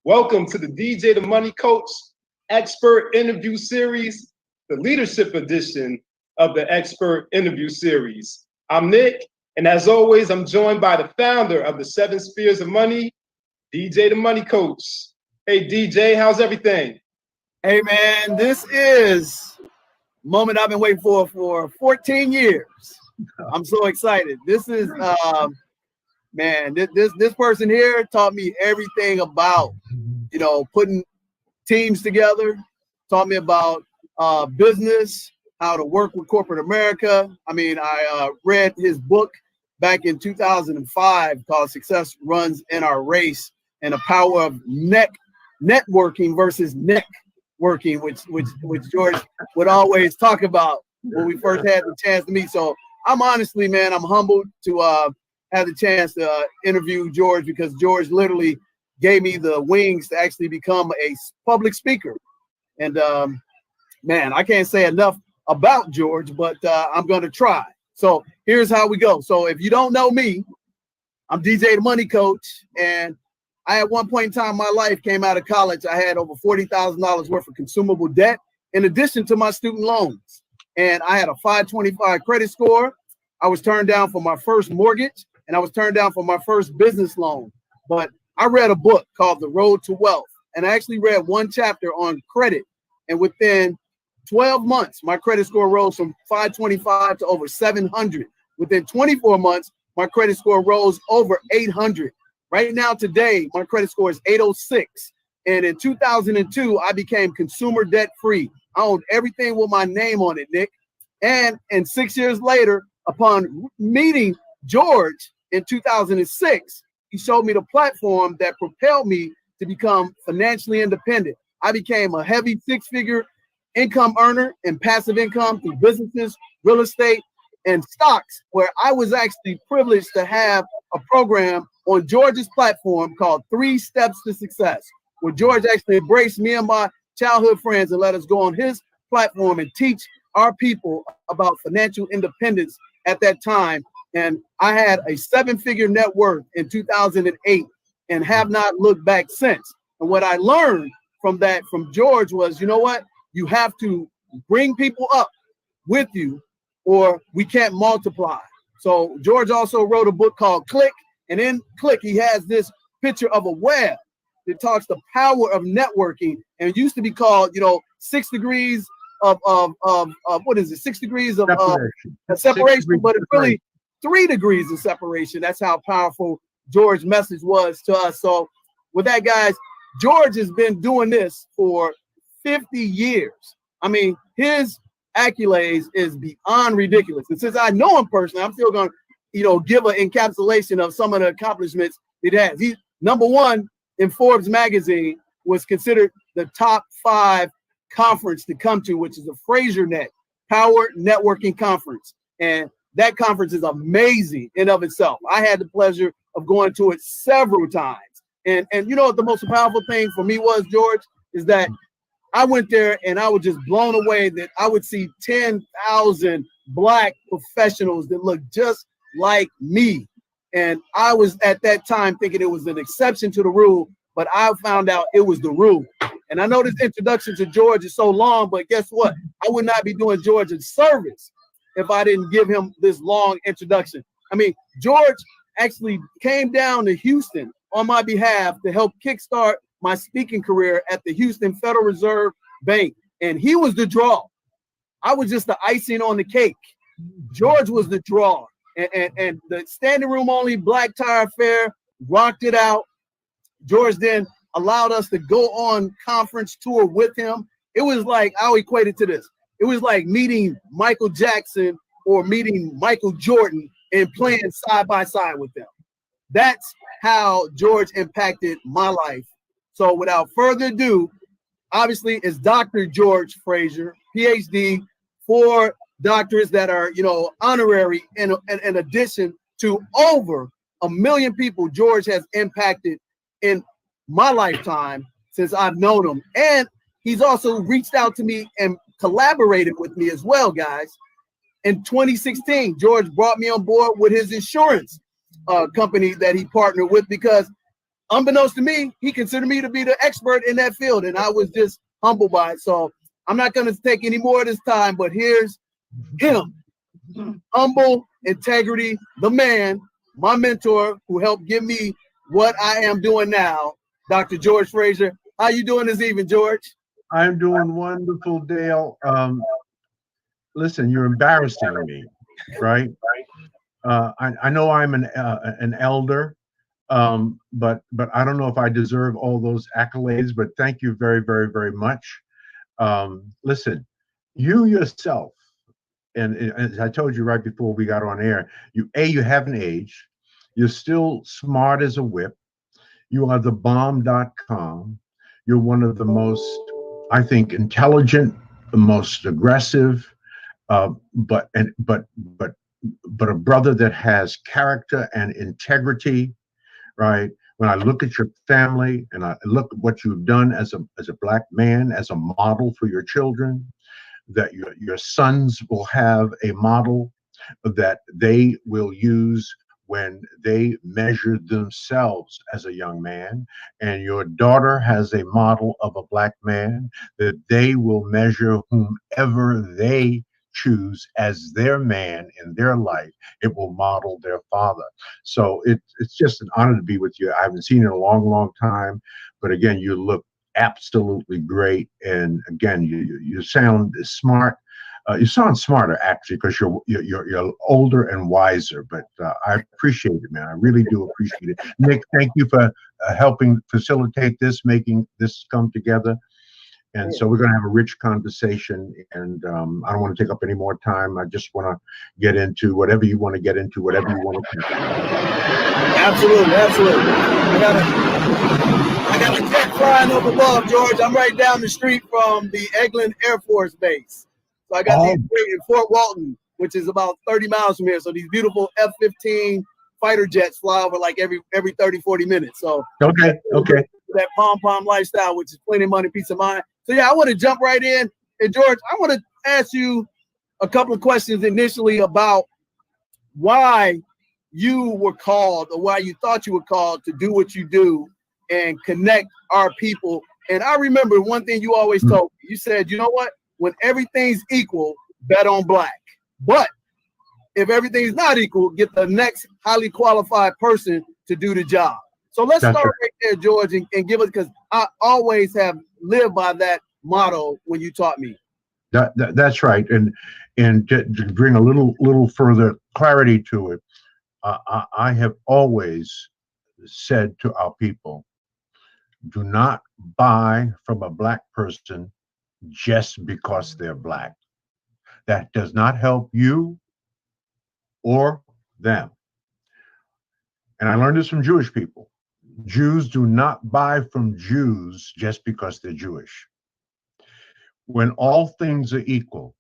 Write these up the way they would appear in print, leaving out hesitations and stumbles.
Welcome to the DJ the Money Coach Expert Interview Series, the leadership edition of the Expert Interview Series. I'm Nick, and as always, I'm joined by the founder of the 7 Spheres of Money, DJ the Money Coach. Hey, DJ, how's everything? Hey, man, this is a moment I've been waiting for 14 years. I'm so excited. This is, man, this person here taught me everything about, putting teams together, taught me about business, how to work with corporate America. I mean, I read his book back in 2005 called Success Runs in Our Race and the Power of Networking versus Neck Working, which George would always talk about when we first had the chance to meet. So I'm honestly, man, I'm humbled to have the chance to interview George, because George literally gave me the wings to actually become a public speaker. And man, I can't say enough about George, but I'm going to try. So here's how we go. So if you don't know me, I'm DJ the Money Coach, and I at one point in time in my life came out of college. I had over $40,000 worth of consumable debt in addition to my student loans. And I had a 525 credit score. I was turned down for my first mortgage, and I was turned down for my first business loan. But I read a book called The Road to Wealth, and I actually read one chapter on credit. And within 12 months, my credit score rose from 525 to over 700. Within 24 months, my credit score rose over 800. Right now, today, my credit score is 806. And in 2002, I became consumer debt free. I owned everything with my name on it, Nick. And 6 years later, upon meeting George in 2006, he showed me the platform that propelled me to become financially independent. I became a heavy 6-figure income earner and passive income through businesses, real estate, and stocks, where I was actually privileged to have a program on George's platform called 3 Steps to Success, where George actually embraced me and my childhood friends and let us go on his platform and teach our people about financial independence at that time. And I had a 7-figure net worth in 2008 and have not looked back since. And what I learned from George was, you know what? You have to bring people up with you or we can't multiply. So George also wrote a book called Click. And in Click, he has this picture of a web that talks the power of networking. And it used to be called, 6 degrees of what is it? 6 degrees of separation, but it's really 3 degrees of separation. That's how powerful George's message was to us. So with that, guys, George has been doing this for 50 years. I mean, his accolades is beyond ridiculous. And since I know him personally, I'm still going to, give an encapsulation of some of the accomplishments it has. He's #1 in Forbes magazine, was considered the top 5 conference to come to, which is the FraserNet Power Networking Conference. And that conference is amazing in of itself. I had the pleasure of going to it several times. And you know what the most powerful thing for me was, George, is that I went there and I was just blown away that I would see 10,000 Black professionals that look just like me. And I was at that time thinking it was an exception to the rule, but I found out it was the rule. And I know this introduction to George is so long, but guess what? I would not be doing George a service if I didn't give him this long introduction. I mean, George actually came down to Houston on my behalf to help kickstart my speaking career at the Houston Federal Reserve Bank. And he was the draw. I was just the icing on the cake. George was the draw. And the standing room only black tie affair rocked it out. George then allowed us to go on conference tour with him. It was like, I'll equate it to this. It was like meeting Michael Jackson or meeting Michael Jordan and playing side by side with them. That's how George impacted my life. So without further ado, obviously it's Dr. George Fraser, PhD, 4 doctorates that are, honorary in addition to over 1 million people George has impacted in my lifetime since I've known him. And he's also reached out to me and collaborated with me as well, guys. In 2016, George brought me on board with his insurance company that he partnered with, because unbeknownst to me, he considered me to be the expert in that field, and I was just humbled by it. So I'm not going to take any more of this time, but here's him. Humble, integrity, the man, my mentor who helped give me what I am doing now, Dr. George Fraser. How you doing this evening, George? I'm doing wonderful, Dale. Listen, you're embarrassing me, right? I know I'm an elder, but I don't know if I deserve all those accolades. But thank you very, very, very much. Listen, you yourself, and as I told you right before we got on air, you haven't aged. You're still smart as a whip. You are the bomb.com. You're one of the most, I think, intelligent, the most aggressive, but a brother that has character and integrity, right? When I look at your family and I look at what you've done as a black man, as a model for your children, that your sons will have a model that they will use when they measure themselves as a young man, and your daughter has a model of a black man that they will measure whomever they choose as their man in their life. It will model their father. So it's just an honor to be with you. I haven't seen you in a long, long time, but again, you look absolutely great, and again, you sound smart. You sound smarter actually, because you're older and wiser. But I appreciate it, man. I really do appreciate it. Nick, thank you for helping facilitate this, making this come together. And so we're going to have a rich conversation, and I don't want to take up any more time. I just want to get into whatever you want to get into, whatever you want to. Absolutely, absolutely. I got a jet flying up above, George. I'm right down the street from the Eglin Air Force Base. So I got these in Fort Walton, which is about 30 miles from here. So these beautiful F-15 fighter jets fly over like every 30, 40 minutes. So okay. That pom-pom lifestyle, which is plenty of money, peace of mind. So yeah, I want to jump right in. And George, I want to ask you a couple of questions initially about why you were called, or why you thought you were called to do what you do and connect our people. And I remember one thing you always told me. You said, you know what? When everything's equal, bet on black. But if everything's not equal, get the next highly qualified person to do the job. So let's start right there, George, and give us, because I always have lived by that motto when you taught me. That's right. And to bring a little further clarity to it, I have always said to our people, do not buy from a black person just because they're black. That does not help you or them. And I learned this from Jewish people. Jews do not buy from Jews just because they're Jewish. When all things are equal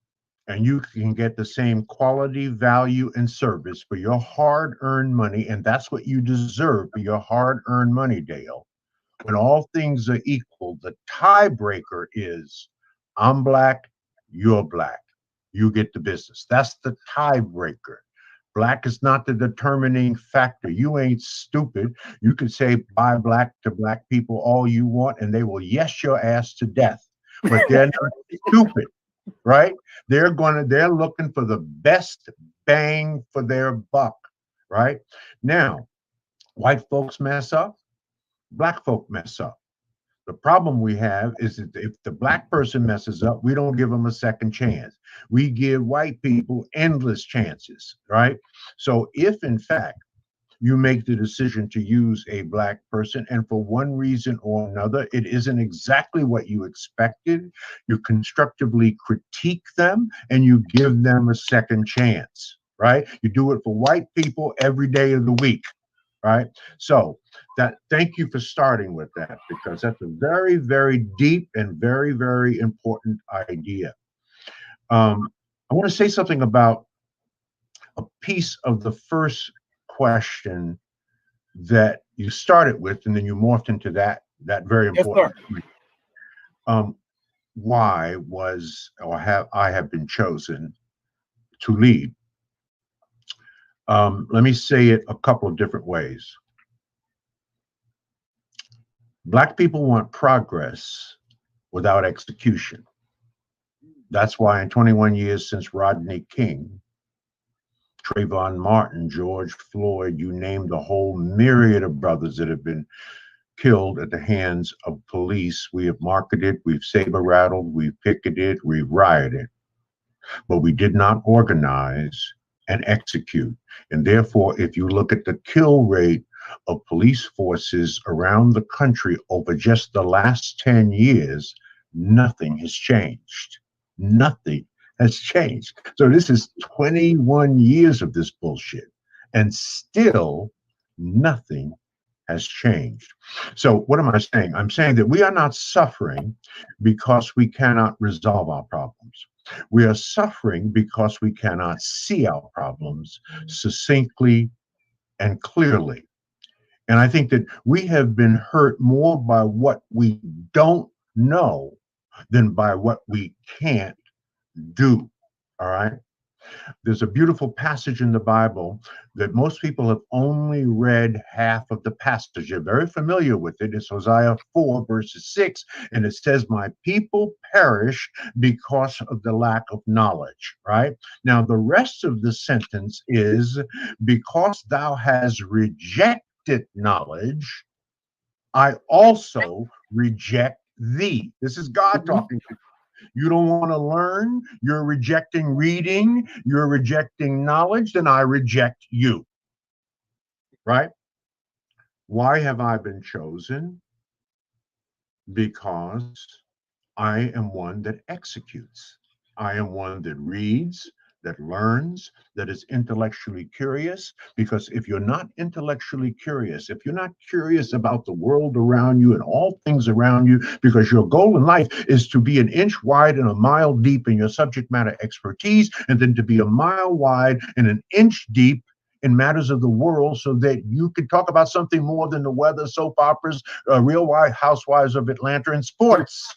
and you can get the same quality, value, and service for your hard-earned money, and that's what you deserve for your hard-earned money, Dale. When all things are equal, the tiebreaker is I'm black, you're black. You get the business. That's the tiebreaker. Black is not the determining factor. You ain't stupid. You can say buy black to black people all you want, and they will yes your ass to death. But they're not stupid, right? They're looking for the best bang for their buck, right? Now, white folks mess up, black folk mess up. The problem we have is that if the black person messes up, we don't give them a second chance. We give white people endless chances, right? So if in fact you make the decision to use a black person, and for one reason or another, it isn't exactly what you expected, you constructively critique them and you give them a second chance, right? You do it for white people every day of the week. Right. So thank you for starting with that, because that's a very, very deep and very, very important idea. I want to say something about a piece of the first question that you started with, and then you morphed into that very important. Yes, why was or have I been chosen to lead? Let me say it a couple of different ways. Black people want progress without execution. That's why in 21 years since Rodney King, Trayvon Martin, George Floyd, you name the whole myriad of brothers that have been killed at the hands of police, we have marketed, we've saber rattled, we've picketed, we've rioted, but we did not organize and execute. And therefore, if you look at the kill rate of police forces around the country over just the last 10 years, nothing has changed. Nothing has changed. So this is 21 years of this bullshit, and still nothing has changed. So what am I saying? I'm saying that we are not suffering because we cannot resolve our problems. We are suffering because we cannot see our problems succinctly and clearly. And I think that we have been hurt more by what we don't know than by what we can't do. All right. There's a beautiful passage in the Bible that most people have only read half of the passage. You're very familiar with it. It's Hosea 4, verses 6, and it says, "My people perish because of the lack of knowledge," right? Now, the rest of the sentence is, "Because thou hast rejected knowledge, I also reject thee." This is God talking to you. You don't want to learn, you're rejecting reading, you're rejecting knowledge, then I reject you. Right? Why have I been chosen? Because I am one that executes. I am one that reads, that learns, that is intellectually curious. Because if you're not intellectually curious, if you're not curious about the world around you and all things around you, because your goal in life is to be an inch wide and a mile deep in your subject matter expertise, and then to be a mile wide and an inch deep in matters of the world, so that you can talk about something more than the weather, soap operas, Real Housewives of Atlanta, and sports.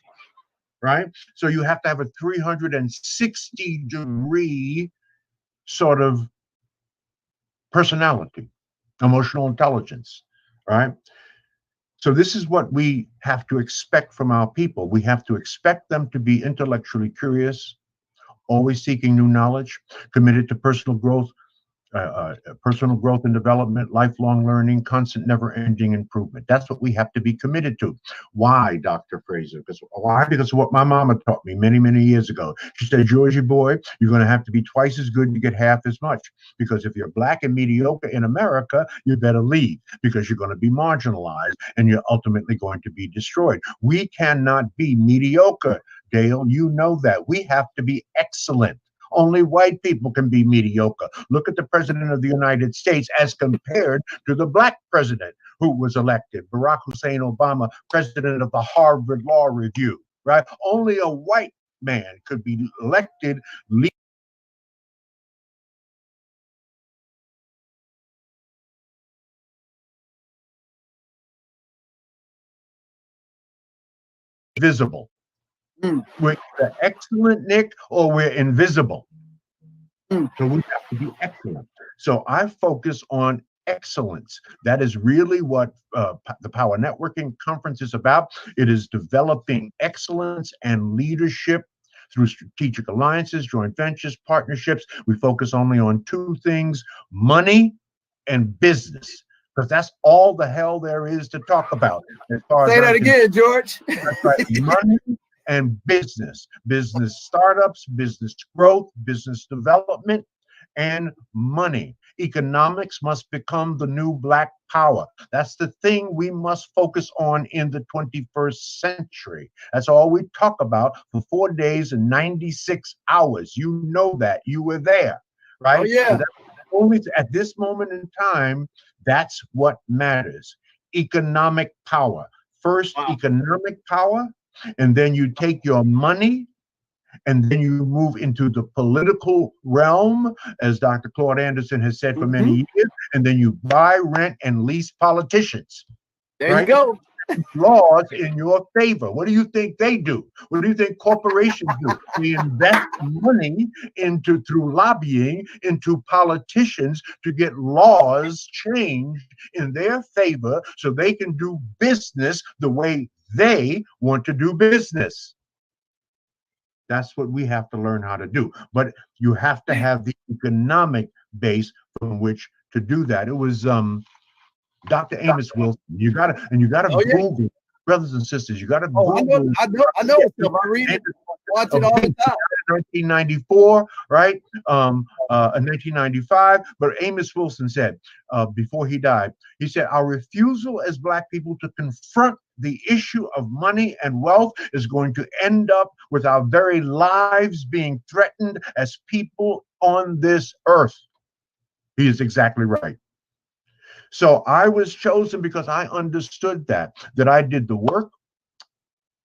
Right? So you have to have a 360-degree sort of personality, emotional intelligence, right? So this is what we have to expect from our people. We have to expect them to be intellectually curious, always seeking new knowledge, committed to personal growth and development, lifelong learning, constant never-ending improvement. That's what we have to be committed to. Why, Dr. Fraser? Why? Because of what my mama taught me many, many years ago. She said, "Georgie boy, you're going to have to be twice as good to get half as much. Because if you're black and mediocre in America, you better leave, because you're going to be marginalized and you're ultimately going to be destroyed." We cannot be mediocre, Dale. You know that. We have to be excellent. Only white people can be mediocre. Look at the president of the United States as compared to the black president who was elected, Barack Hussein Obama, president of the Harvard Law Review, right? Only a white man could be elected visible. We're either excellent, Nick, or we're invisible. So we have to be excellent. So I focus on excellence. That is really what the Power Networking Conference is about. It is developing excellence and leadership through strategic alliances, joint ventures, partnerships. We focus only on two things: money and business, because that's all the hell there is to talk about. Say that again, George. That's right. Money and business startups, business growth, business development, and money. Economics must become the new black power. That's the thing we must focus on in the 21st century. That's all we talk about for 4 days and 96 hours. You know that. You were there, right? Oh, yeah. So only at this moment in time, that's what matters. Economic power. First, economic power, and then you take your money, and then you move into the political realm, as Dr. Claude Anderson has said for many years, and then you buy, rent, and lease politicians. There you go. laws in your favor. What do you think they do? What do you think corporations do? They invest money into, through lobbying, into politicians to get laws changed in their favor so they can do business the way they want to do business. That's what we have to learn how to do. But you have to have the economic base from which to do that. It was Dr. Amos Wilson. You gotta Oh yeah. Google, brothers and sisters. You gotta Oh, Google. I know his stuff. I read it, watch it all the time. 1994, right? In 1995. But Amos Wilson said, before he died, he said, "Our refusal as Black people to confront the issue of money and wealth is going to end up with our very lives being threatened as people on this earth." He is exactly right. So I was chosen because I understood that I did the work.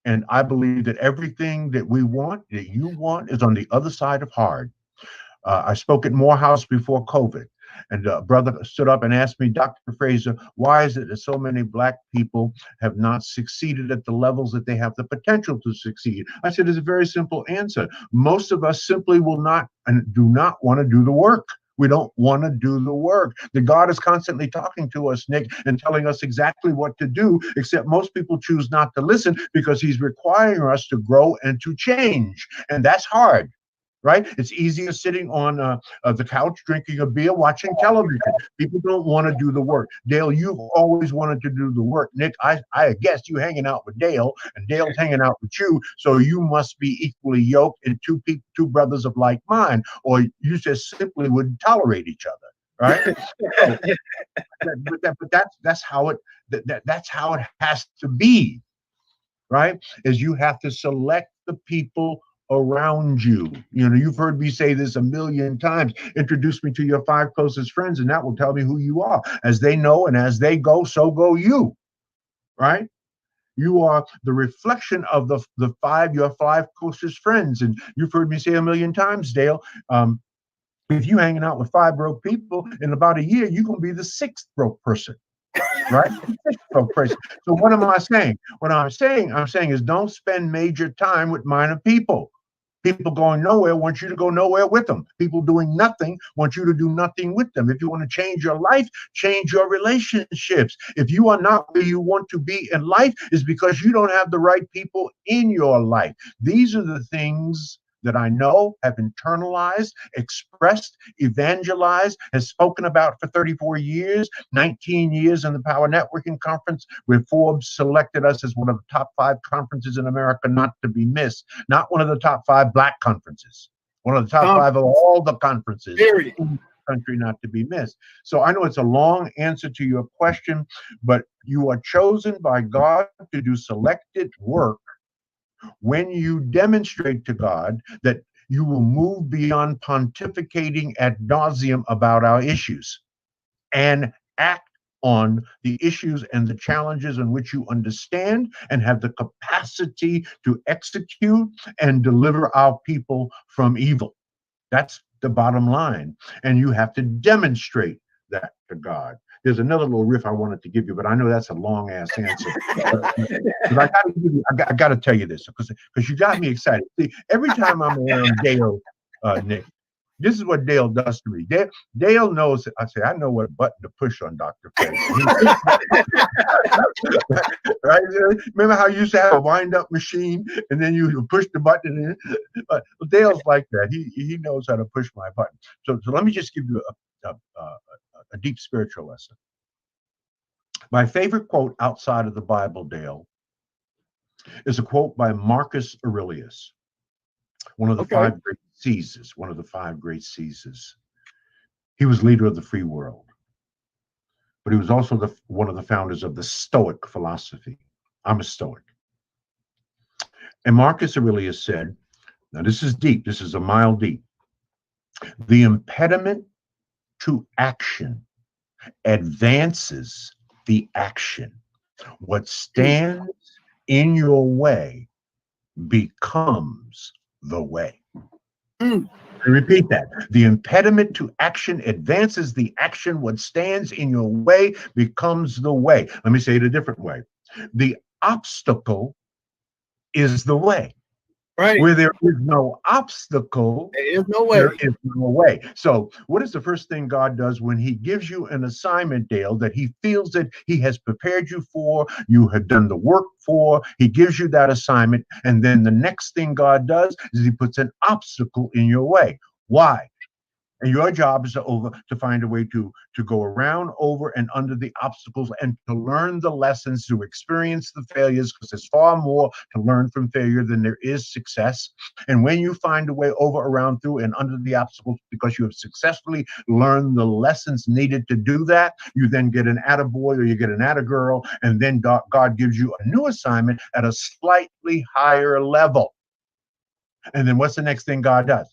And I believe that everything that we want, that you want, is on the other side of hard. I spoke at Morehouse before COVID, and a brother stood up and asked me, "Dr. Fraser, why is it that so many Black people have not succeeded at the levels that they have the potential to succeed?" I said, "It's a very simple answer. Most of us simply will not and do not want to do the work. We don't want to do the work. The God is constantly talking to us, Nick, and telling us exactly what to do, except most people choose not to listen because he's requiring us to grow and to change. And that's hard, right? It's easier sitting on the couch, drinking a beer, watching television. People don't want to do the work. Dale, you've always wanted to do the work. Nick, I guess you hanging out with Dale, and Dale's hanging out with you, so you must be equally yoked and two brothers of like mind, or you just simply wouldn't tolerate each other, right? but that's how it has to be, right? Is you have to select the people around you. You know, you've heard me say this a million times. Introduce me to your 5 closest friends, and that will tell me who you are. As they know and as they go, so go you, right? You are the reflection of your 5 closest friends. And you've heard me say a million times, Dale, if you hanging out with 5 broke people, in about a year, you're going to be the 6th broke person. Right? So what am I saying? What I'm saying is don't spend major time with minor people. People going nowhere want you to go nowhere with them. People doing nothing want you to do nothing with them. If you want to change your life, change your relationships. If you are not where you want to be in life, it's because you don't have the right people in your life. These are the things that I know, have internalized, expressed, evangelized, has spoken about for 34 years, 19 years in the Power Networking Conference, where Forbes selected us as one of the top 5 conferences in America not to be missed. Not one of the top 5 Black conferences, one of the top 5 of all the conferences in the country not to be missed. So I know it's a long answer to your question, but you are chosen by God to do selected work when you demonstrate to God that you will move beyond pontificating ad nauseum about our issues and act on the issues and the challenges in which you understand and have the capacity to execute and deliver our people from evil. That's the bottom line. And you have to demonstrate that to God. There's another little riff I wanted to give you, but I know that's a long ass answer. But I gotta tell you this because you got me excited. See, every time I'm around Dale, Nick, this is what Dale does to me. Dale knows. I say, I know what button to push on Dr. Fraser. Right? Remember how you used to have a wind-up machine and then you push the button? But Dale's like that. He knows how to push my button. So let me just give you a deep spiritual lesson. My favorite quote outside of the Bible, Dale, is a quote by Marcus Aurelius, one of the 5 great Caesars, one of the 5 great Caesars. He was leader of the free world, but he was also one of the founders of the Stoic philosophy. I'm a Stoic. And Marcus Aurelius said, now this is deep, this is a mile deep. The impediment to action advances the action. What stands in your way becomes the way. I repeat that. The impediment to action advances the action. What stands in your way becomes the way. Let me say it a different way. The obstacle is the way. Right. Where there is no obstacle, There is no way. there is no way. So, what is the first thing God does when He gives you an assignment, Dale, that He feels that He has prepared you for, you have done the work for? He gives you that assignment, and then the next thing God does is He puts an obstacle in your way. Why? And your job is to find a way to go around, over, and under the obstacles, and to learn the lessons, to experience the failures, because there's far more to learn from failure than there is success. And when you find a way over, around, through, and under the obstacles, because you have successfully learned the lessons needed to do that, you then get an attaboy or you get an attagirl, and then God gives you a new assignment at a slightly higher level. And then what's the next thing God does?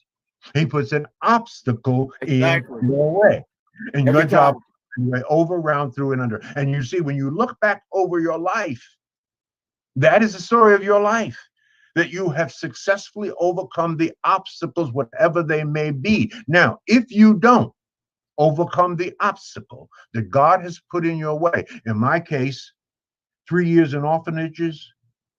He puts an obstacle in your way. And your job is over, around, through, and under. And you see, when you look back over your life, that is the story of your life, that you have successfully overcome the obstacles, whatever they may be. Now, if you don't overcome the obstacle that God has put in your way, in my case, 3 years in orphanages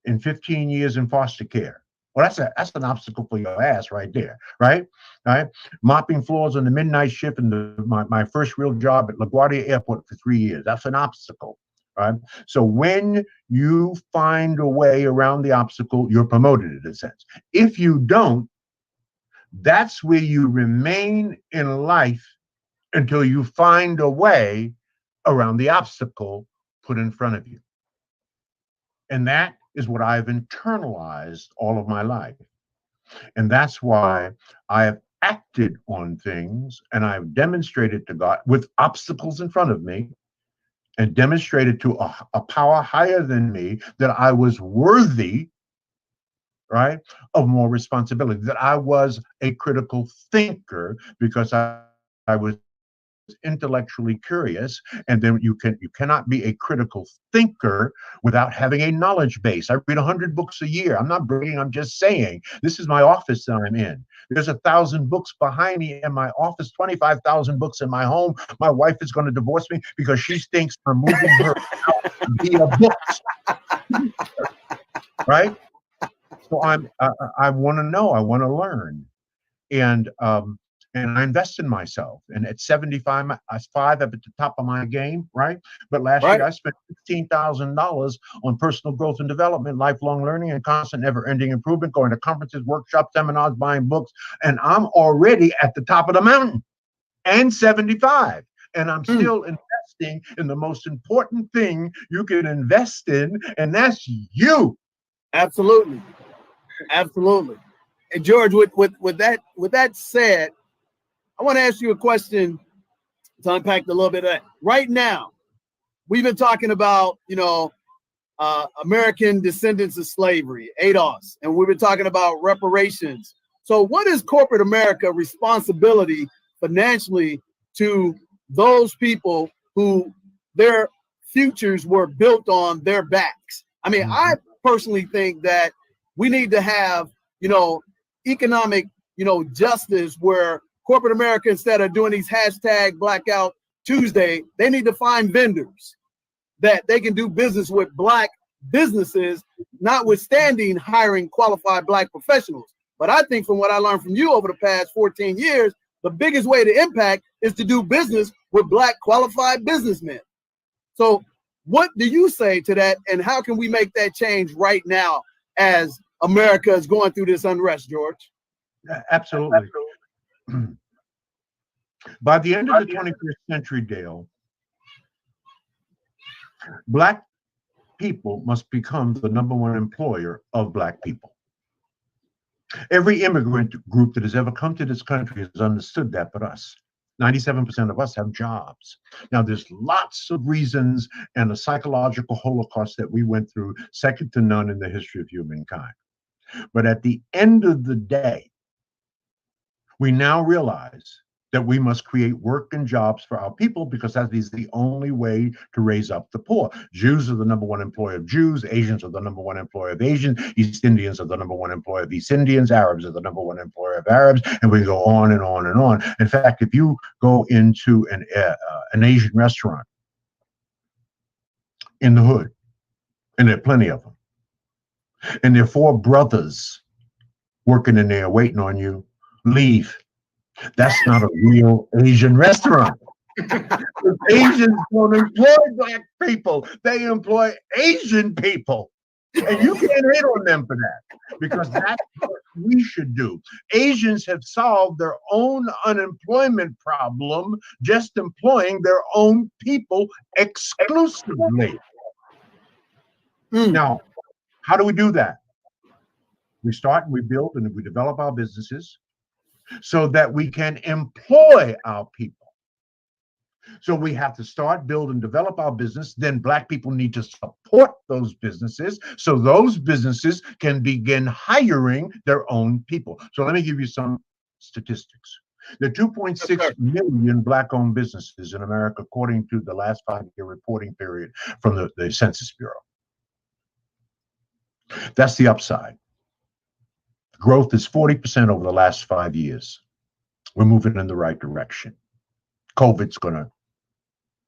and 15 years in foster care. Well, that's an obstacle for your ass right there, right? Right? Mopping floors on the midnight shift in my first real job at LaGuardia Airport for 3 years. That's an obstacle, right? So when you find a way around the obstacle, you're promoted in a sense. If you don't, that's where you remain in life until you find a way around the obstacle put in front of you. And that is what I've internalized all of my life. And that's why I have acted on things and I've demonstrated to God with obstacles in front of me and demonstrated to a power higher than me that I was worthy, right, of more responsibility, that I was a critical thinker because I was intellectually curious. And then you cannot be a critical thinker without having a knowledge base. I read 100 books a year. I'm not bragging, I'm just saying this is my office that I'm in. There's 1,000 books behind me in my office, 25,000 books in my home. My wife is going to divorce me because she thinks I'm moving her out via books. Right? So I want to know, I want to learn. And I invest in myself. And at 75, I'm at the top of my game, right? But last year I spent $15,000 on personal growth and development, lifelong learning, and constant never-ending improvement, going to conferences, workshops, seminars, buying books. And I'm already at the top of the mountain and 75. And I'm still investing in the most important thing you can invest in, and that's you. Absolutely. Absolutely. And George, with that said, I want to ask you a question to unpack a little bit of that. Right now, we've been talking about, American descendants of slavery, ADOS, and we've been talking about reparations. So what is corporate America responsibility financially to those people who their futures were built on their backs? I mean, I personally think that we need to have, economic, justice where corporate America, instead of doing these hashtag Blackout Tuesday, they need to find vendors that they can do business with Black businesses, notwithstanding hiring qualified Black professionals. But I think from what I learned from you over the past 14 years, the biggest way to impact is to do business with Black qualified businessmen. So what do you say to that? And how can we make that change right now as America is going through this unrest, George? Absolutely. By the end of the 21st century, Dale, Black people must become the #1 employer of Black people. Every immigrant group that has ever come to this country has understood that but us. 97% of us have jobs. Now, there's lots of reasons and a psychological holocaust that we went through, second to none in the history of humankind. But at the end of the day, we now realize that we must create work and jobs for our people because that is the only way to raise up the poor. Jews are the #1 employer of Jews. Asians are the #1 employer of Asians. East Indians are the #1 employer of East Indians. Arabs are the #1 employer of Arabs. And we go on and on and on. In fact, if you go into an Asian restaurant in the hood And there are plenty of them. And there are 4 brothers working in there waiting on you. Leave. That's not a real Asian restaurant. Asians don't employ black people. They employ Asian people. And you can't hate on them for that, because that's what we should do. Asians have solved their own unemployment problem just employing their own people exclusively. Now, how do we do that? We start and we build and we develop our businesses so that we can employ our people. So we have to start, build, and develop our business. Then black people need to support those businesses so those businesses can begin hiring their own people. So let me give you some statistics. There are 2.6 million black-owned businesses in America, according to the last 5-year reporting period from the Census Bureau. That's the upside. Growth is 40% over the last 5 years. We're moving in the right direction. COVID's going to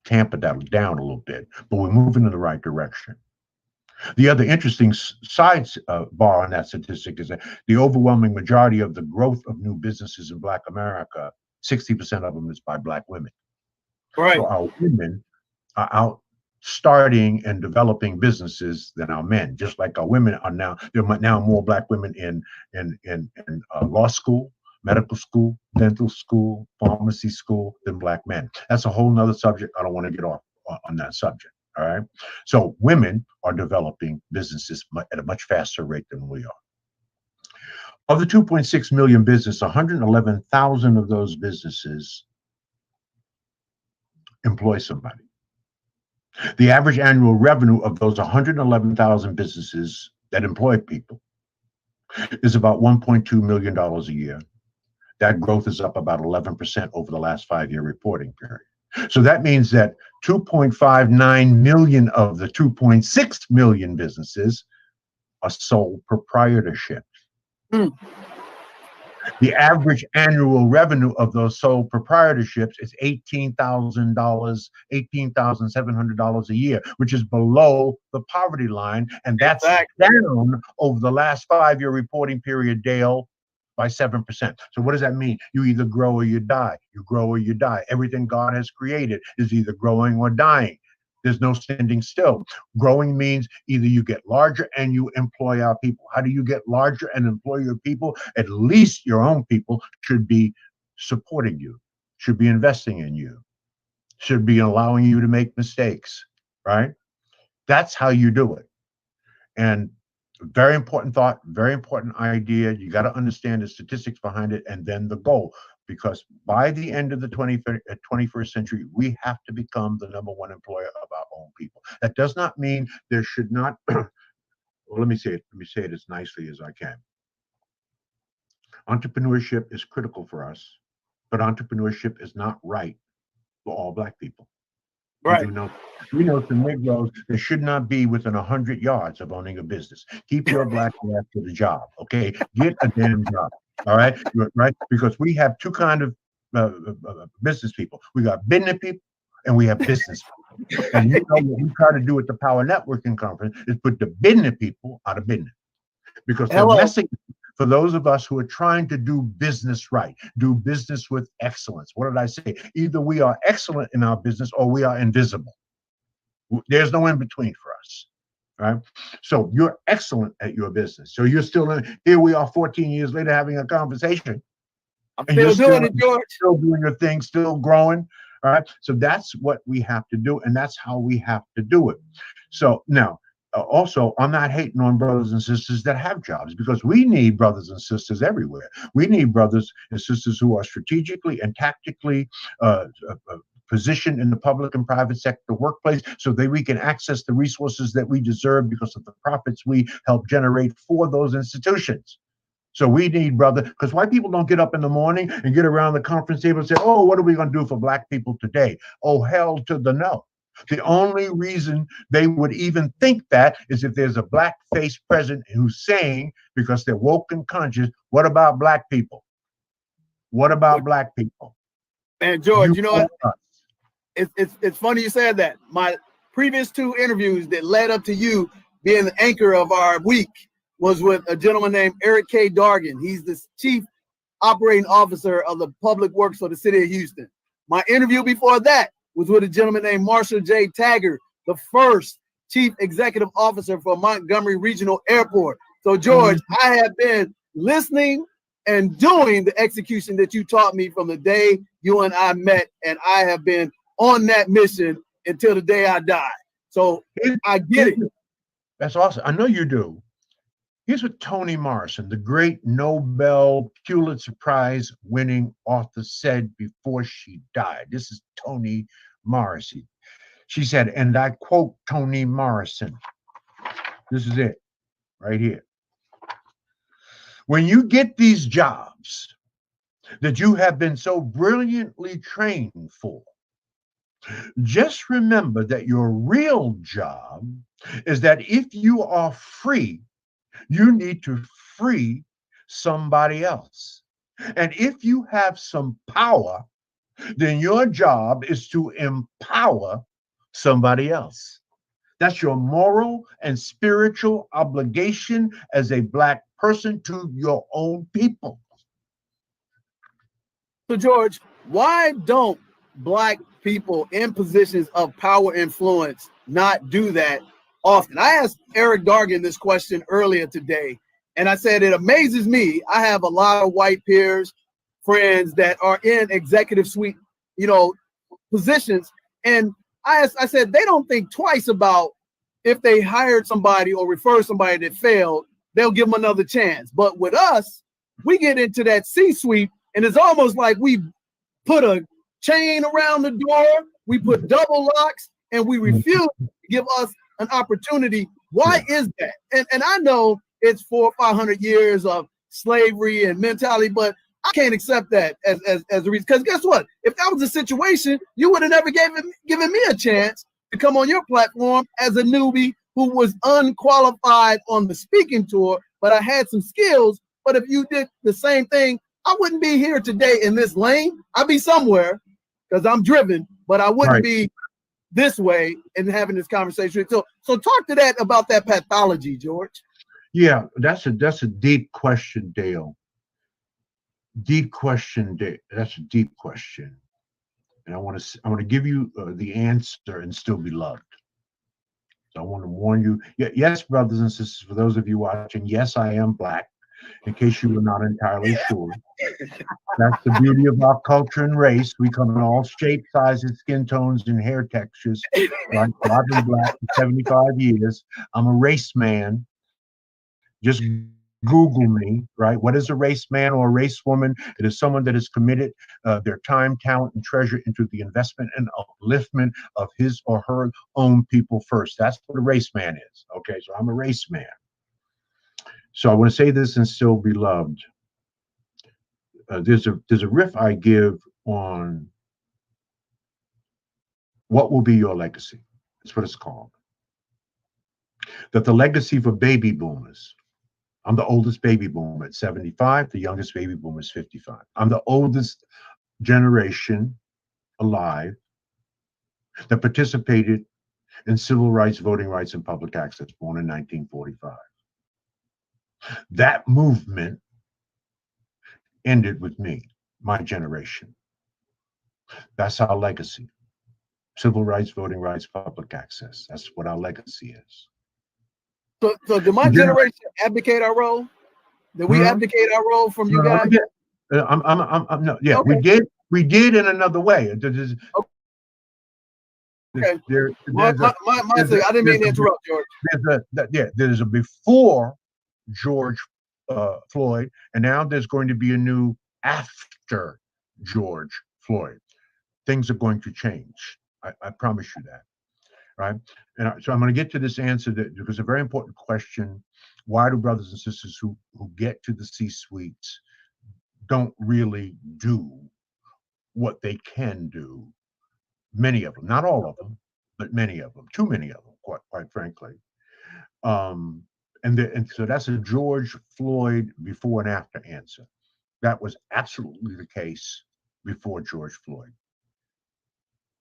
tamper that down a little bit, but we're moving in the right direction. The other interesting bar on that statistic is that the overwhelming majority of the growth of new businesses in Black America, 60% of them is by Black women. Right. So our women are out starting and developing businesses than our men. Just like our women are now, there are now more Black women in law school, medical school, dental school, pharmacy school than Black men. That's a whole nother subject. I don't want to get off on that subject. All right. So women are developing businesses at a much faster rate than we are. Of the 2.6 million businesses, 111,000 of those businesses employ somebody. The average annual revenue of those 111,000 businesses that employ people is about $1.2 million a year. That growth is up about 11% over the last 5-year reporting period. So that means that 2.59 million of the 2.6 million businesses are sole proprietorship. The average annual revenue of those sole proprietorships is $18,000, $18,700 a year, which is below the poverty line. And that's down over the last 5-year reporting period, Dale, by 7%. So what does that mean? You either grow or you die. You grow or you die. Everything God has created is either growing or dying. There's no standing still. Growing means either you get larger and you employ our people. How do you get larger and employ your people? At least your own people should be supporting you, should be investing in you, should be allowing you to make mistakes, right? That's how you do it. And very important thought, very important idea. You got to understand the statistics behind it and then the goal. Because by the end of the 21st century, we have to become the #1 employer of our own people. That does not mean there should not, well, let me say it as nicely as I can. Entrepreneurship is critical for us, but entrepreneurship is not right for all Black people. Right. We know some Negroes that should not be within 100 yards of owning a business. Keep your Black ass to the job, okay? Get a damn job. All right, right? Because we have two kind of business people. We got business people and we have business people. And you know what we try to do at the Power Networking Conference is put the business people out of business. Because they're messing for those of us who are trying to do business right, do business with excellence. What did I say? Either we are excellent in our business or we are invisible. There's no in between for us. Right? So you're excellent at your business. So you're still in, here we are 14 years later having a conversation. I'm still doing it, George. Still doing your thing, still growing. All right. So that's what we have to do. And that's how we have to do it. So now, also, I'm not hating on brothers and sisters that have jobs because we need brothers and sisters everywhere. We need brothers and sisters who are strategically and tactically positioned in the public and private sector workplace so that we can access the resources that we deserve because of the profits we help generate for those institutions. So we need because white people don't get up in the morning and get around the conference table and say, oh, what are we going to do for Black people today? Oh, hell to the no. The only reason they would even think that is if there's a Black-faced president who's saying, because they're woke and conscious, what about Black people? What about Black people? Man, George, you know what? It's funny you said that. My previous 2 interviews that led up to you being the anchor of our week was with a gentleman named Eric K. Dargan. He's the chief operating officer of the public works for the city of Houston. My interview before that was with a gentleman named Marshall J. Taggart, the first chief executive officer for Montgomery Regional Airport. So George, I have been listening and doing the execution that you taught me from the day you and I met, and I have been on that mission until the day I die. So I get it. That's awesome. I know you do. Here's what Toni Morrison, the great Nobel Pulitzer Prize winning author, said before she died. This is Toni Morrison. She said, and I quote Toni Morrison. This is it right here. When you get these jobs that you have been so brilliantly trained for, just remember that your real job is that if you are free, you need to free somebody else. And if you have some power, then your job is to empower somebody else. That's your moral and spiritual obligation as a Black person to your own people. So George, why don't Black people in positions of power influence not do that often? I asked Eric Dargan this question earlier today, and I said, it amazes me. I have a lot of white peers, friends that are in executive suite, positions. And I said, they don't think twice about if they hired somebody or referred somebody that failed, they'll give them another chance. But with us, we get into that C-suite, and it's almost like we put a chain around the door, we put double locks, and we refuse to give us an opportunity. Why is that? And I know it's 400 or 500 years of slavery and mentality, but I can't accept that as a reason. Because guess what? If that was the situation, you would have never given me a chance to come on your platform as a newbie who was unqualified on the speaking tour, but I had some skills. But if you did the same thing, I wouldn't be here today in this lane. I'd be somewhere because I'm driven, but I wouldn't be this way and having this conversation. So talk to that about that pathology, George. Yeah, that's a deep question, Dale. Deep question, Dale. That's a deep question, and I want to give you the answer and still be loved. So I want to warn you. Yes, brothers and sisters, for those of you watching, yes, I am Black. In case you were not entirely sure. That's the beauty of our culture and race. We come in all shapes, sizes, skin tones, and hair textures. Right? So I've been Black for 75 years. I'm a race man. Just Google me, right? What is a race man or a race woman? It is someone that has committed their time, talent, and treasure into the investment and upliftment of his or her own people first. That's what a race man is. Okay, so I'm a race man. So I want to say this and still be loved. There's a riff I give on what will be your legacy. That's what it's called. That the legacy for baby boomers. I'm the oldest baby boomer at 75. The youngest baby boomer is 55. I'm the oldest generation alive that participated in civil rights, voting rights, and public access, born in 1945. That movement ended with me, my generation. That's our legacy. Civil rights, voting rights, public access. That's what our legacy is. So did my generation abdicate our role? Did we abdicate our role from you guys? No, yeah, okay. We did in another way. Okay. I didn't mean to interrupt, George. There's a before George Floyd, and now there's going to be a new after George Floyd. Things are going to change. I promise you that, right? And so I'm going to get to this answer because it's a very important question. Why do brothers and sisters who get to the C-suites don't really do what they can do? Many of them, not all of them, but many of them, too many of them, quite frankly. And so that's a George Floyd before and after answer. That was absolutely the case before George Floyd.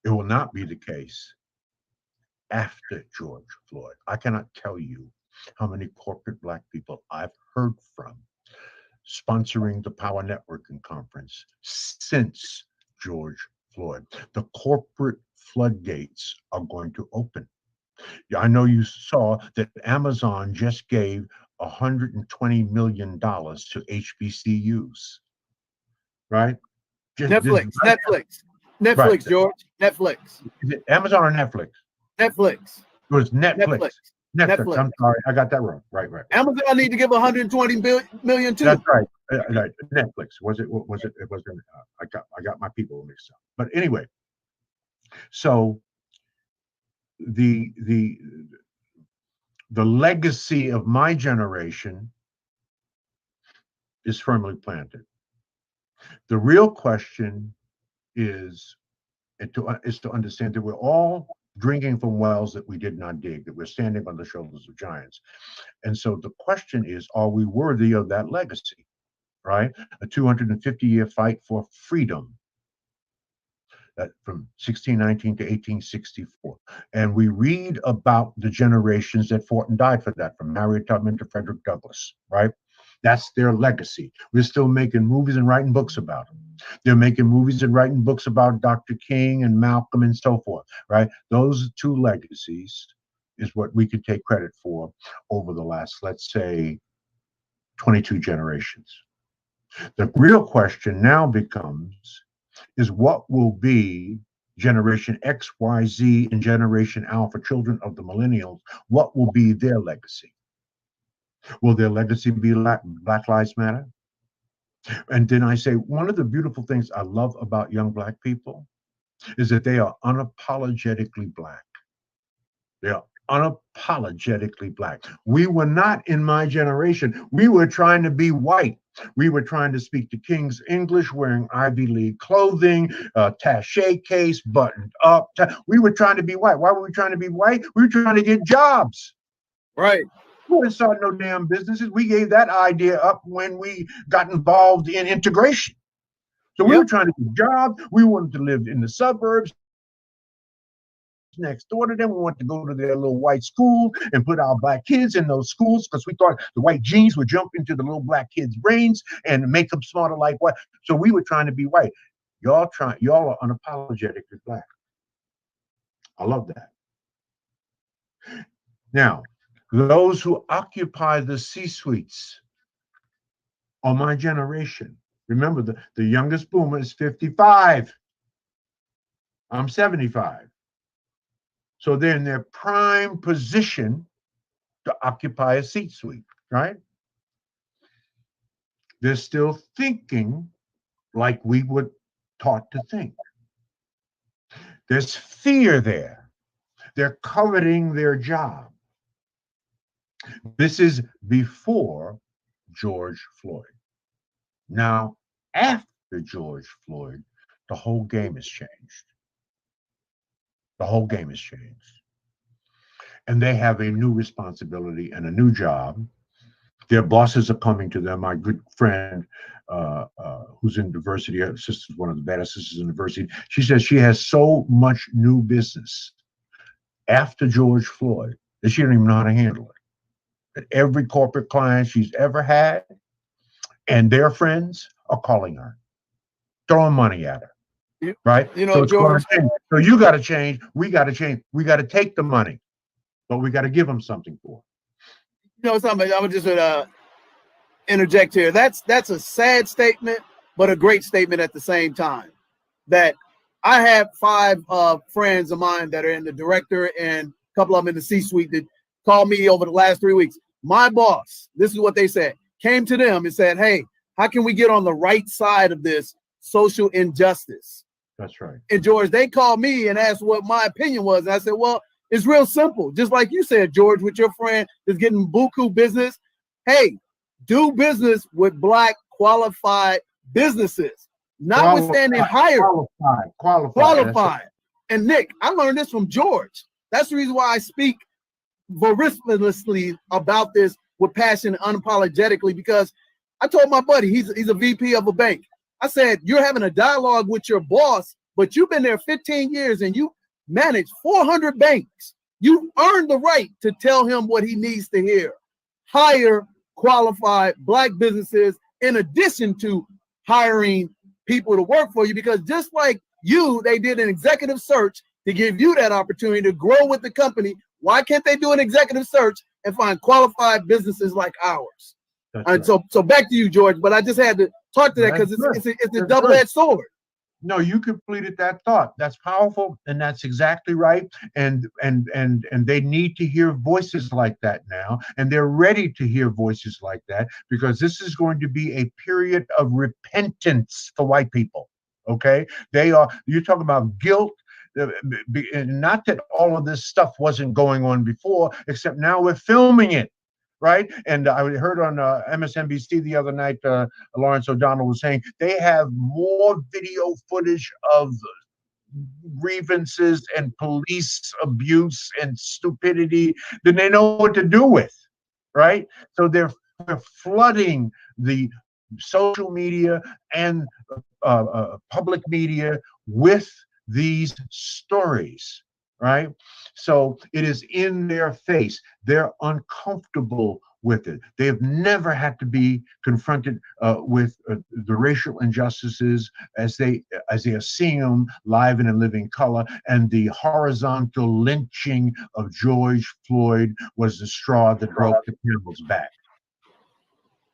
It will not be the case after George Floyd. I cannot tell you how many corporate Black people I've heard from sponsoring the Power Networking Conference since George Floyd. The corporate floodgates are going to open. I know you saw that Amazon just gave $120 million to HBCUs, right? Netflix, George. Netflix. Is it Amazon or Netflix? Netflix. It was Netflix. Netflix. I'm sorry, I got that wrong. Right. Amazon need to give 120 million too. That's right. Netflix. Was it? It wasn't. I got my people mixed up. But anyway, so the legacy of my generation is firmly planted. The real question is to understand that we're all drinking from wells that we did not dig, that we're standing on the shoulders of giants. And so the question is, are we worthy of that legacy, right? A 250-year fight for freedom, that from 1619 to 1864. And we read about the generations that fought and died for that, from Harriet Tubman to Frederick Douglass, right? That's their legacy. We're still making movies and writing books about them. They're making movies and writing books about Dr. King and Malcolm and so forth, right? Those two legacies is what we could take credit for over the last, let's say, 22 generations. The real question now becomes, is what will be Generation X, Y, Z, and Generation Alpha, children of the millennials, what will be their legacy? Will their legacy be Black Lives Matter? And then I say, one of the beautiful things I love about young Black people is that they are unapologetically Black. They are unapologetically Black. We were not, in my generation, we were trying to be white. We were trying to speak the King's English, wearing Ivy League clothing, tache case, buttoned up. We were trying to be white. Why were we trying to be white? We were trying to get jobs. Right. We didn't start no damn businesses. We gave that idea up when we got involved in integration. So we were trying to get jobs. We wanted to live in the suburbs next door to them. We wanted to go to their little white school and put our Black kids in those schools because we thought the white genes would jump into the little Black kids' brains and make them smarter like white. So we were trying to be white. Y'all are unapologetically Black. I love that. Now, those who occupy the C-suites are my generation. Remember, the youngest boomer is 55. I'm 75. So they're in their prime position to occupy a C-suite, right? They're still thinking like we were taught to think. There's fear there. They're coveting their job. This is before George Floyd. Now, after George Floyd, the whole game has changed. The whole game has changed. And they have a new responsibility and a new job. Their bosses are coming to them. My good friend, who's in diversity, her sister's one of the baddest sisters in diversity, she says she has so much new business after George Floyd that she don't even know how to handle it. That every corporate client she's ever had and their friends are calling her, throwing money at her, right? You know, so George. So you got to change. We got to change. We got to take the money, but we got to give them something for it. You know something? I would just interject here. That's a sad statement, but a great statement at the same time. That I have 5 friends of mine that are in the director and a couple of them in the C-suite that called me over the last 3 weeks. My boss, this is what they said, came to them and said, hey, how can we get on the right side of this social injustice? That's right. And George, they called me and asked what my opinion was. And I said, well, it's real simple. Just like you said, George, with your friend that's getting buku business. Hey, do business with Black qualified businesses, notwithstanding higher. Qualified. And Nick, I learned this from George. That's the reason why I speak vociferously about this with passion and unapologetically, because I told my buddy, he's a VP of a bank. I said, you're having a dialogue with your boss, but you've been there 15 years and you manage 400 banks. You earn the right to tell him what he needs to hear. Hire qualified Black businesses in addition to hiring people to work for you, because just like you, they did an executive search to give you that opportunity to grow with the company. Why can't they do an executive search and find qualified businesses like ours? That's And right. so back to you, George, but I just had to talk to that because it's a double-edged sword. No, you completed that thought. That's powerful, and that's exactly right. And they need to hear voices like that now, and they're ready to hear voices like that, because this is going to be a period of repentance for white people. Okay, you're talking about guilt. Not that all of this stuff wasn't going on before, except now we're filming it. Right. And I heard on MSNBC the other night, Lawrence O'Donnell was saying they have more video footage of grievances and police abuse and stupidity than they know what to do with. Right. So they're flooding the social media and public media with these stories. Right. So it is in their face. They're uncomfortable with it. They have never had to be confronted with the racial injustices as they are seeing them live and in living color. And the horizontal lynching of George Floyd was the straw that broke the camel's back.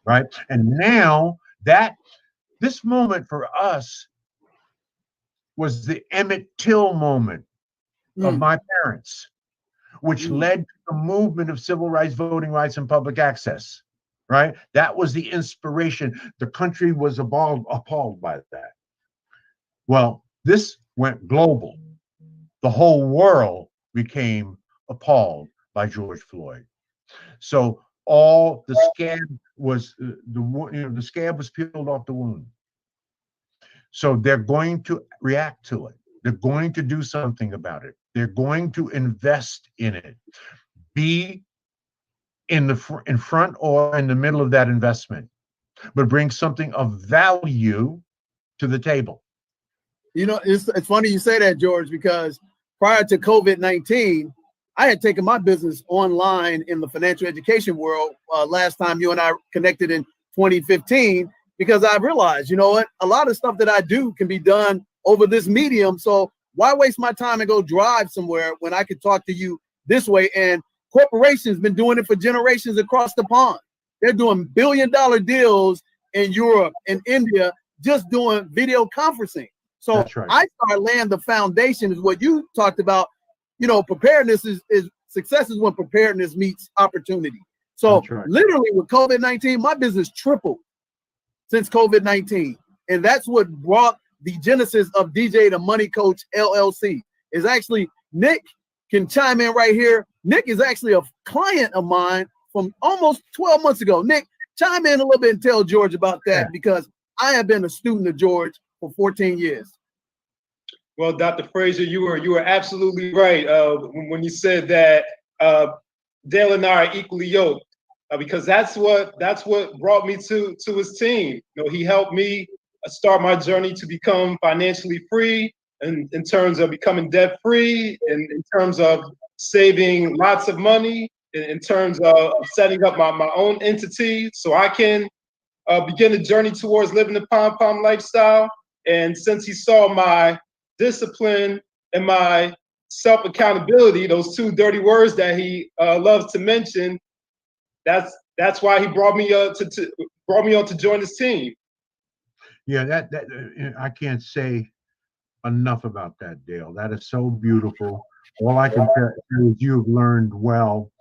Right. And now this moment for us was the Emmett Till moment of my parents, which led to the movement of civil rights, voting rights, and public access, right? That was the inspiration. The country was appalled by that. Well, this went global. The whole world became appalled by George Floyd. So all the scab was the scab was peeled off the wound. So they're going to react to it. They're going to do something about it. They're going to invest in it. Be in front or in the middle of that investment, but bring something of value to the table. You know, it's funny you say that, George, because prior to COVID-19, I had taken my business online in the financial education world last time you and I connected in 2015, because I realized, you know what, a lot of stuff that I do can be done over this medium. So why waste my time and go drive somewhere when I could talk to you this way? And corporations been doing it for generations across the pond. They're doing billion-dollar deals in Europe and India, just doing video conferencing. So That's right. I started laying the foundation, is what you talked about. You know, preparedness is success is when preparedness meets opportunity. So Right. Literally with COVID-19, my business tripled since COVID-19. And that's what brought the genesis of DJ the Money Coach LLC. Is actually, Nick can chime in right here. Nick is actually a client of mine from almost 12 months ago. Nick, chime in a little bit and tell George about that, because I have been a student of George for 14 years. Well, Dr. Fraser, you were absolutely right when you said that Dale and I are equally yoked, because that's what brought me to his team. You know, he helped me start my journey to become financially free, and in terms of becoming debt free, and in terms of saving lots of money, in terms of setting up my own entity so I can begin the journey towards living the pom-pom lifestyle. And since he saw my discipline and my self-accountability, those two dirty words that he loves to mention, that's why he brought me on to join his team. Yeah, that I can't say enough about that, Dale. That is so beautiful. All I can tell you is you've learned well.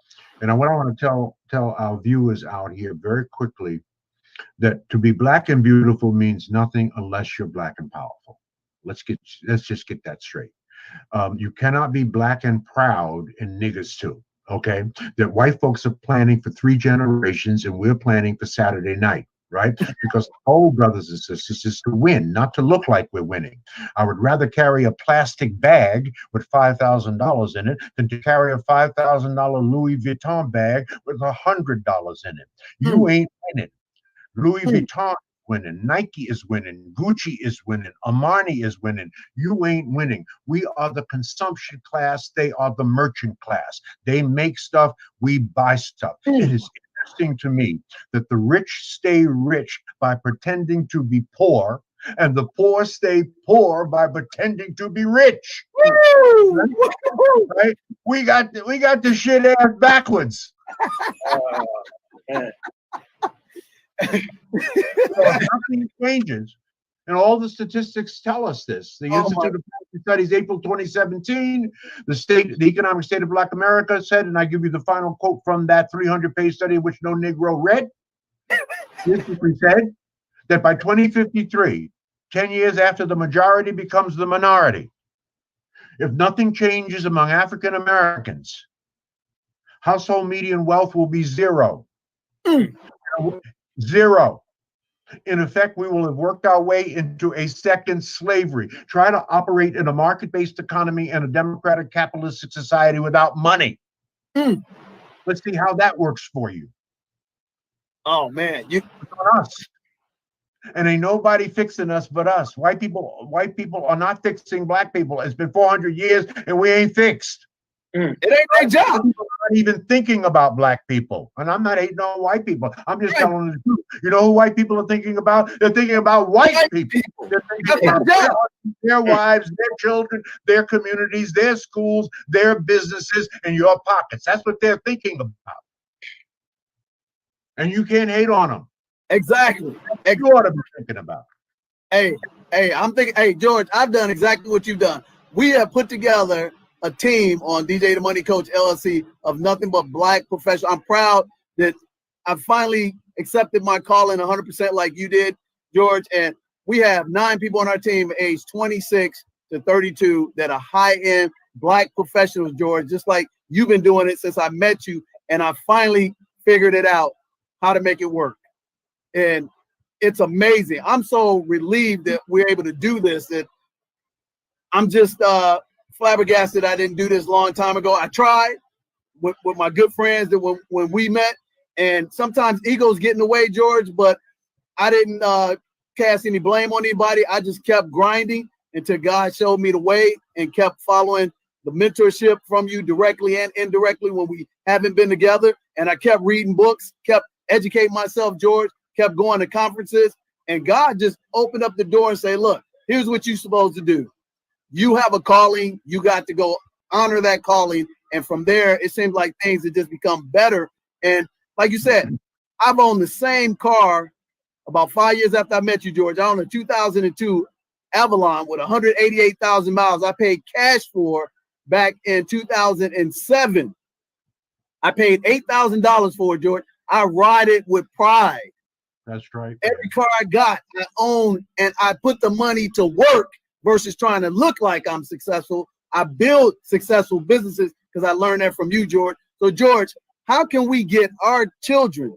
And what I want to tell our viewers out here very quickly, that to be Black and beautiful means nothing unless you're Black and powerful. Let's just get that straight. You cannot be Black and proud and niggas too. Okay, that white folks are planning for 3 generations, and we're planning for Saturday night, right? Because the whole, brothers and sisters, is to win, not to look like we're winning. I would rather carry a plastic bag with $5,000 in it than to carry a $5,000 Louis Vuitton bag with $100 in it. You ain't winning. Louis Vuitton winning. Nike is winning. Gucci is winning. Armani is winning. You ain't winning. We are the consumption class. They are the merchant class. They make stuff. We buy stuff. It is interesting to me that the rich stay rich by pretending to be poor, and the poor stay poor by pretending to be rich. Right? We got the shit ass backwards. Man. Nothing changes, and all the statistics tell us this. The Institute of Policy Studies, April 2017, the economic state of Black America said, and I give you the final quote from that 300-page study, which no Negro read. Basically said that by 2053, 10 years after the majority becomes the minority, if nothing changes among African Americans, household median wealth will be zero. Zero. In effect, we will have worked our way into a second slavery. Try to operate in a market-based economy and a democratic capitalistic society without money. Let's see how that works for you. Oh man, It's on us. And ain't nobody fixing us but us. White people are not fixing black people. It's been 400 years and we ain't fixed. It ain't their job. People are not even thinking about black people. And I'm not hating on white people. I'm just telling the truth. You know who white people are thinking about? They're thinking about white people. They're thinking about their wives, their children, their communities, their schools, their businesses, and your pockets. That's what they're thinking about. And you can't hate on them. Exactly. You ought to be thinking about. Hey, I'm thinking, hey, George, I've done exactly what you've done. We have put together a team on DJ the Money Coach LLC of nothing but black professionals. I'm proud that I finally accepted my calling 100% like you did, George. And we have 9 people on our team aged 26 to 32 that are high-end black professionals, George, just like you've been doing it since I met you. And I finally figured it out how to make it work. And it's amazing. I'm so relieved that we're able to do this that I'm just flabbergasted I didn't do this a long time ago. I tried with my good friends that when we met, and sometimes egos get in the way, George, but I didn't cast any blame on anybody. I just kept grinding until God showed me the way and kept following the mentorship from you directly and indirectly when we haven't been together. And I kept reading books, kept educating myself, George, kept going to conferences, and God just opened up the door and say, look, here's what you're supposed to do. You have a calling. You got to go honor that calling. And from there, it seems like things have just become better. And like you said, I've owned the same car about 5 years after I met you, George. I owned a 2002 Avalon with 188,000 miles. I paid cash for back in 2007. I paid $8,000 for it, George. I ride it with pride. That's right. Every car I got, I own, and I put the money to work versus trying to look like I'm successful. I build successful businesses because I learned that from you, George. So, George, how can we get our children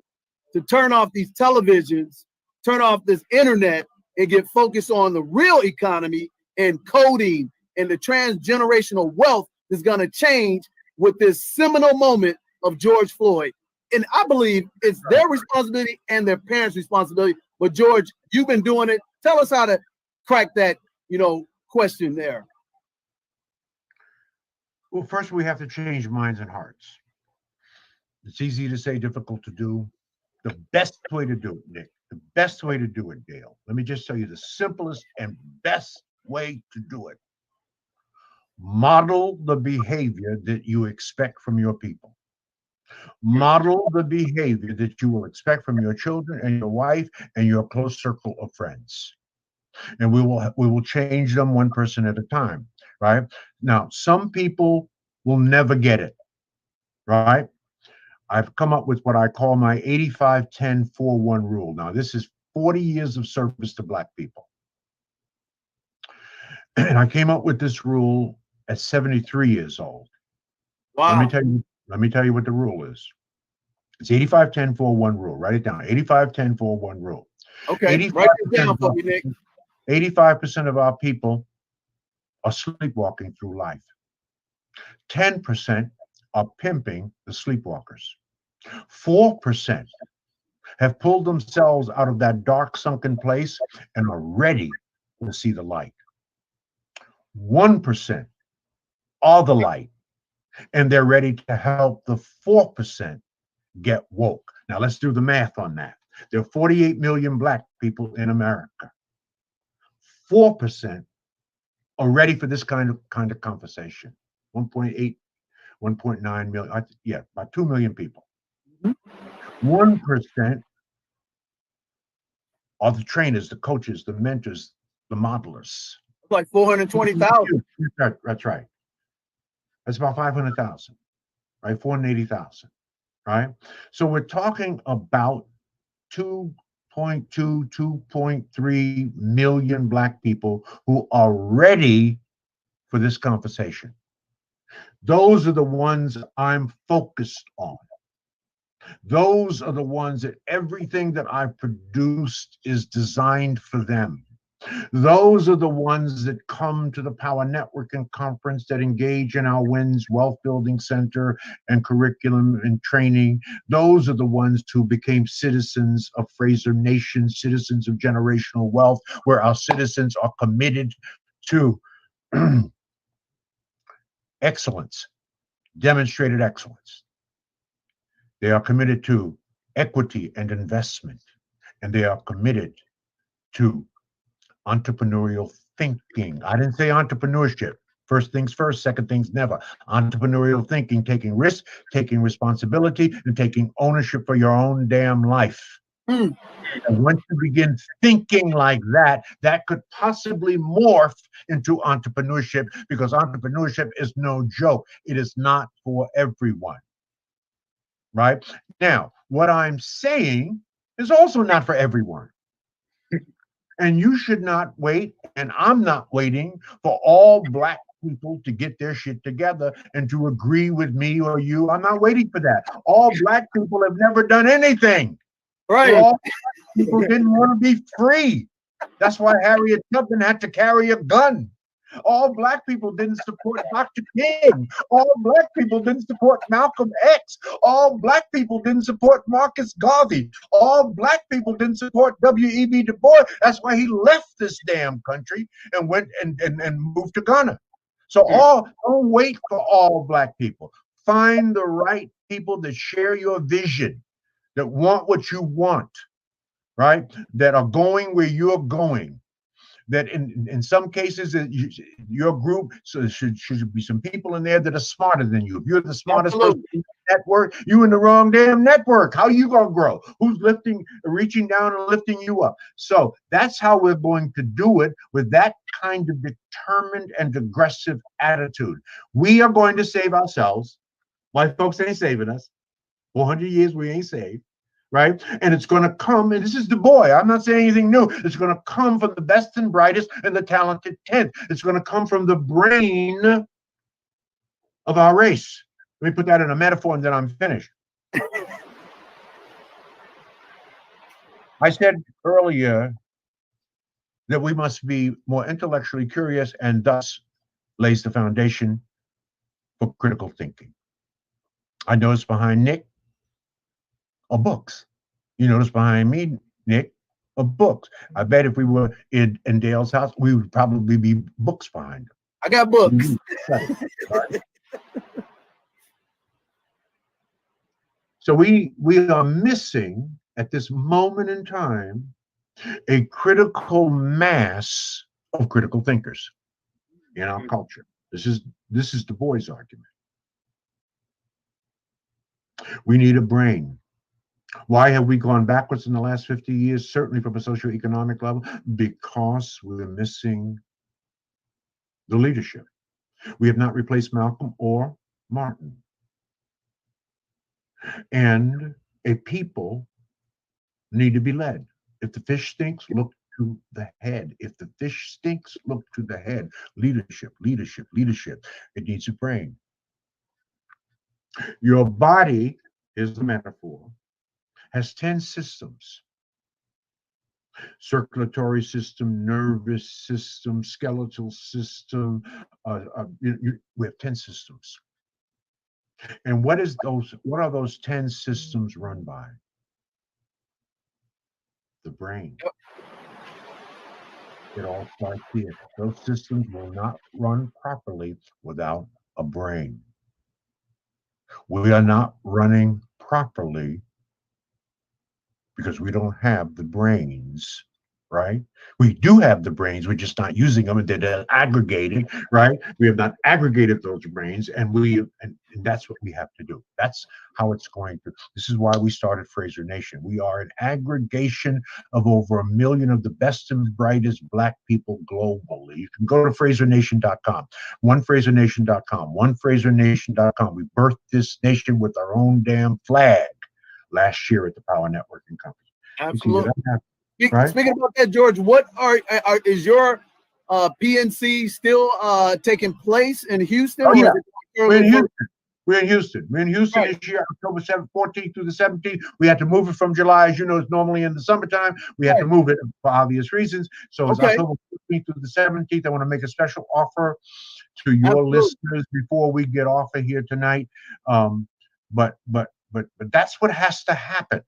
to turn off these televisions, turn off this internet, and get focused on the real economy and coding and the transgenerational wealth that's going to change with this seminal moment of George Floyd? And I believe it's their responsibility and their parents' responsibility. But George, you've been doing it. Tell us how to crack that, question there. Well, first we have to change minds and hearts. It's easy to say, difficult to do. The best way to do it, Nick, the best way to do it, Dale. Let me just tell you the simplest and best way to do it. Model the behavior that you expect from your people. Model the behavior that you will expect from your children and your wife and your close circle of friends. And we will change them one person at a time, right? Now, some people will never get it, right? I've come up with what I call my 85-10-4-1 rule. Now, this is 40 years of service to Black people. And I came up with this rule at 73 years old. Wow. Let me tell you what the rule is. It's 85-10-4-1 rule. Write it down. 85-10-4-1 rule. Okay. Write it down for me, Nick. 85% of our people are sleepwalking through life. 10% are pimping the sleepwalkers. 4% have pulled themselves out of that dark, sunken place and are ready to see the light. 1% are the light, and they're ready to help the 4% get woke. Now let's do the math on that. There are 48 million Black people in America. 4% are ready for this kind of conversation. 1.8, 1.9 million, yeah, about 2 million people. 1% are the trainers, the coaches, the mentors, the modelers. Like 420,000. That's right. That's about 500,000, right? 480,000, right? So we're talking about 2.2, 2.3 million Black people who are ready for this conversation. Those are the ones I'm focused on. Those are the ones that everything that I've produced is designed for them. Those are the ones that come to the Power Networking Conference, that engage in our WINS Wealth Building Center and curriculum and training. Those are the ones who became citizens of Fraser Nation, citizens of generational wealth, where our citizens are committed to excellence, demonstrated excellence. They are committed to equity and investment, and they are committed to entrepreneurial thinking. I didn't say entrepreneurship. First things first, second things never. Entrepreneurial thinking, taking risks, taking responsibility, and taking ownership for your own damn life. And once you begin thinking like that, that could possibly morph into entrepreneurship, because entrepreneurship is no joke. It is not for everyone. Right? Now, what I'm saying is also not for everyone. And you should not wait, and I'm not waiting for all Black people to get their shit together and to agree with me or you. I'm not waiting for that. All Black people have never done anything. Right. All people didn't want to be free. That's why Harriet Tubman had to carry a gun. All Black people didn't support Dr. King. All Black people didn't support Malcolm X. All Black people didn't support Marcus Garvey. All Black people didn't support W.E.B. Du Bois. That's why he left this damn country and went and moved to Ghana. So don't wait for all Black people. Find the right people that share your vision, that want what you want, right? That are going where you're going. That in some cases, your group should be some people in there that are smarter than you. If you're the smartest person in the network, you in the wrong damn network. How are you gonna grow? Who's reaching down and lifting you up? So that's how we're going to do it, with that kind of determined and aggressive attitude. We are going to save ourselves. White folks ain't saving us. 400 years we ain't saved. Right? And it's going to come, and this is Du Bois. I'm not saying anything new. It's going to come from the best and brightest and the talented 10th. It's going to come from the brain of our race. Let me put that in a metaphor and then I'm finished. I said earlier that we must be more intellectually curious, and thus lays the foundation for critical thinking. I noticed behind Nick are books. You notice behind me, Nick, are books. I bet if we were in Dale's house, we would probably be books behind him. I got books. So we are missing at this moment in time a critical mass of critical thinkers in our culture. This is Du Bois' argument. We need a brain. Why have we gone backwards in the last 50 years? Certainly from a socioeconomic level, because we're missing the leadership. We have not replaced Malcolm or Martin. And a people need to be led. If the fish stinks, look to the head. If the fish stinks, look to the head. Leadership, leadership, leadership. It needs a brain. Your body, is the metaphor, has 10 systems: circulatory system, nervous system, skeletal system. We have 10 systems. And what are those 10 systems run by? the brain. Yep. It all starts here. Those systems will not run properly without a brain. We are not running properly because we don't have the brains, right? We do have the brains, we're just not using them, and they're aggregated, right? We have not aggregated those brains, and that's what we have to do. That's how it's going to. This is why we started Fraser Nation. We are an aggregation of over 1 million of the best and brightest Black people globally. You can go to FraserNation.com, OneFraserNation.com, OneFraserNation.com. We birthed this nation with our own damn flag last year at the Power Networking Conference. Absolutely. Right? Speaking about that, George, what is your PNC still taking place in Houston? Oh, yeah. We're in Houston. We're in Houston Right. this year, October 14th through the 17th. We had to move it from July. As you know, it's normally in the summertime. We had to move it for obvious reasons. So it's October 14th through the 17th. I want to make a special offer to your listeners before we get off of here tonight. But that's what has to happen.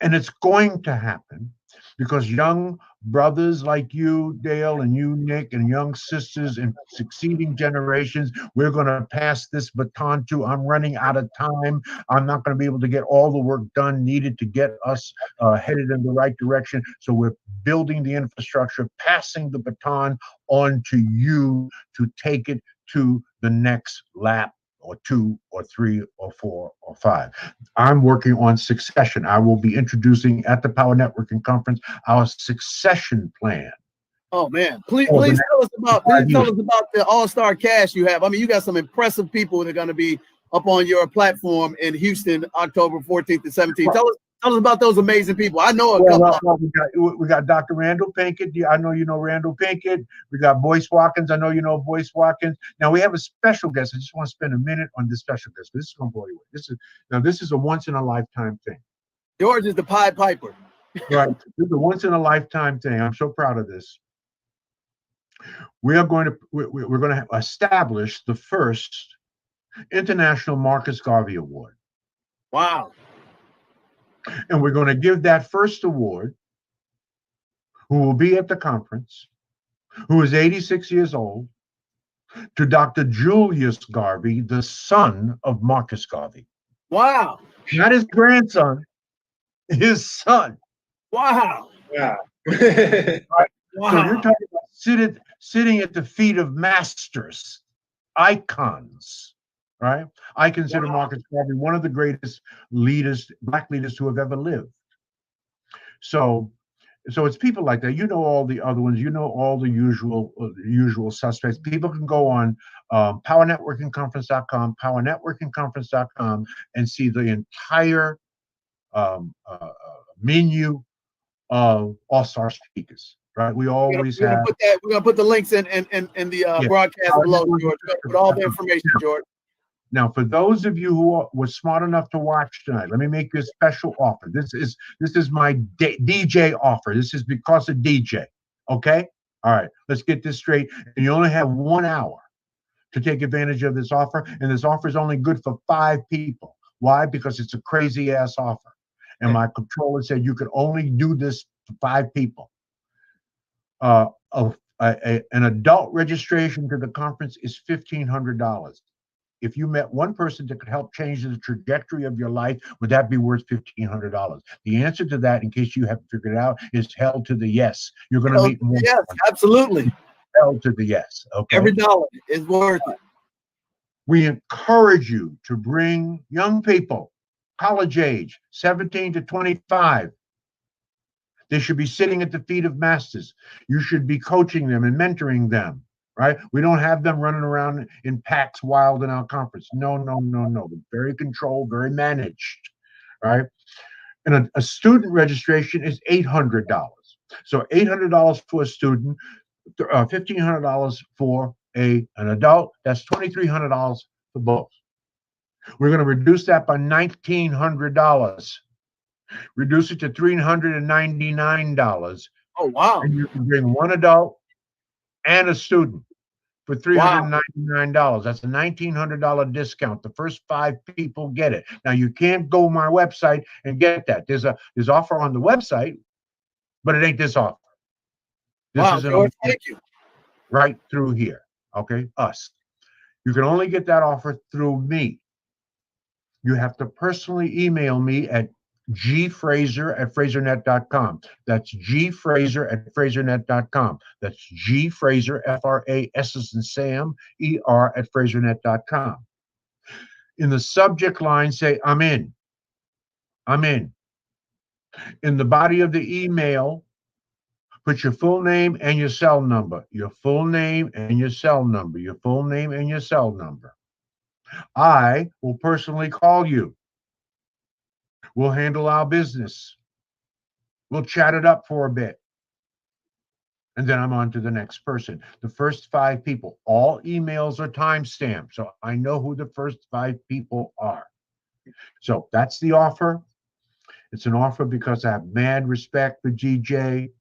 And it's going to happen because young brothers like you, Dale, and you, Nick, and young sisters in succeeding generations, we're going to pass this baton to. I'm running out of time. I'm not going to be able to get all the work done needed to get us headed in the right direction. So we're building the infrastructure, passing the baton on to you to take it to the next lap, or 2 or 3 or 4 or 5. I'm working on succession. I will be introducing at the Power Networking Conference our succession plan. Oh man, please tell us about the all-star cast you have. I mean, you got some impressive people that are going to be up on your platform in Houston, October 14th and 17th. Tell us about those amazing people. I know a couple. We got Dr. Randall Pinkett. I know you know Randall Pinkett. We got Boyce Watkins. I know you know Boyce Watkins. Now we have a special guest. I just want to spend a minute on this special guest. This is going to blow you away. This is a once in a lifetime thing. George is the Pied Piper. Right. This is a once in a lifetime thing. I'm so proud of this. We're going to establish the first International Marcus Garvey Award. Wow. And we're going to give that first award, who will be at the conference, who is 86 years old, to Dr. Julius Garvey, the son of Marcus Garvey. Wow. Not his grandson, his son. Wow. Yeah. Right? Wow. So you're talking about sitting at the feet of masters, icons. Right? I consider Marcus Garvey one of the greatest leaders, Black leaders who have ever lived. So it's people like that. You know all the other ones. You know all the usual suspects. People can go on PowerNetworkingConference.com, PowerNetworkingConference.com, and see the entire menu of all-star speakers. Right? We always have. We're gonna put the links in the broadcast below, George. We're gonna put all the information, George. Now, for those of you who were smart enough to watch tonight, let me make you a special offer. This is my DJ offer. This is because of DJ. Okay? All right. Let's get this straight. And you only have 1 hour to take advantage of this offer. And this offer is only good for 5 people. Why? Because it's a crazy ass offer. And my controller said you could only do this for 5 people. An adult registration to the conference is $1,500. If you met one person that could help change the trajectory of your life, would that be worth $1,500? The answer to that, in case you haven't figured it out, is hell to the yes. You're going to meet more. Yes, absolutely. Hell to the yes. Okay. Every dollar is worth it. We encourage you to bring young people, college age, 17 to 25. They should be sitting at the feet of masters. You should be coaching them and mentoring them. Right? We don't have them running around in packs wild in our conference. No. Very controlled, very managed. Right? And a student registration is $800. So $800 for a student, $1,500 for an adult. That's $2,300 for both. We're going to reduce that by $1,900. Reduce it to $399. Oh, wow. And you can bring one adult and a student for $399. That's a $1,900 discount. The first 5 people get it. Now you can't go to my website and get that. There's offer on the website, but it ain't this offer. This Wow, is an George, offer thank you. right through here. Okay, us. You can only get that offer through me. You have to personally email me at gfraser@frasernet.com. That's gfraser@frasernet.com. That's gfraser, F-R-A-S as in Sam, E-R @frasernet.com. In the subject line, say, I'm in. I'm in. In the body of the email, put your full name and your cell number. Your full name and your cell number. Your full name and your cell number. I will personally call you. We'll handle our business. We'll chat it up for a bit. And then I'm on to the next person. The first 5 people, all emails are timestamped, so I know who the first 5 people are. So that's the offer. It's an offer because I have mad respect for GJ,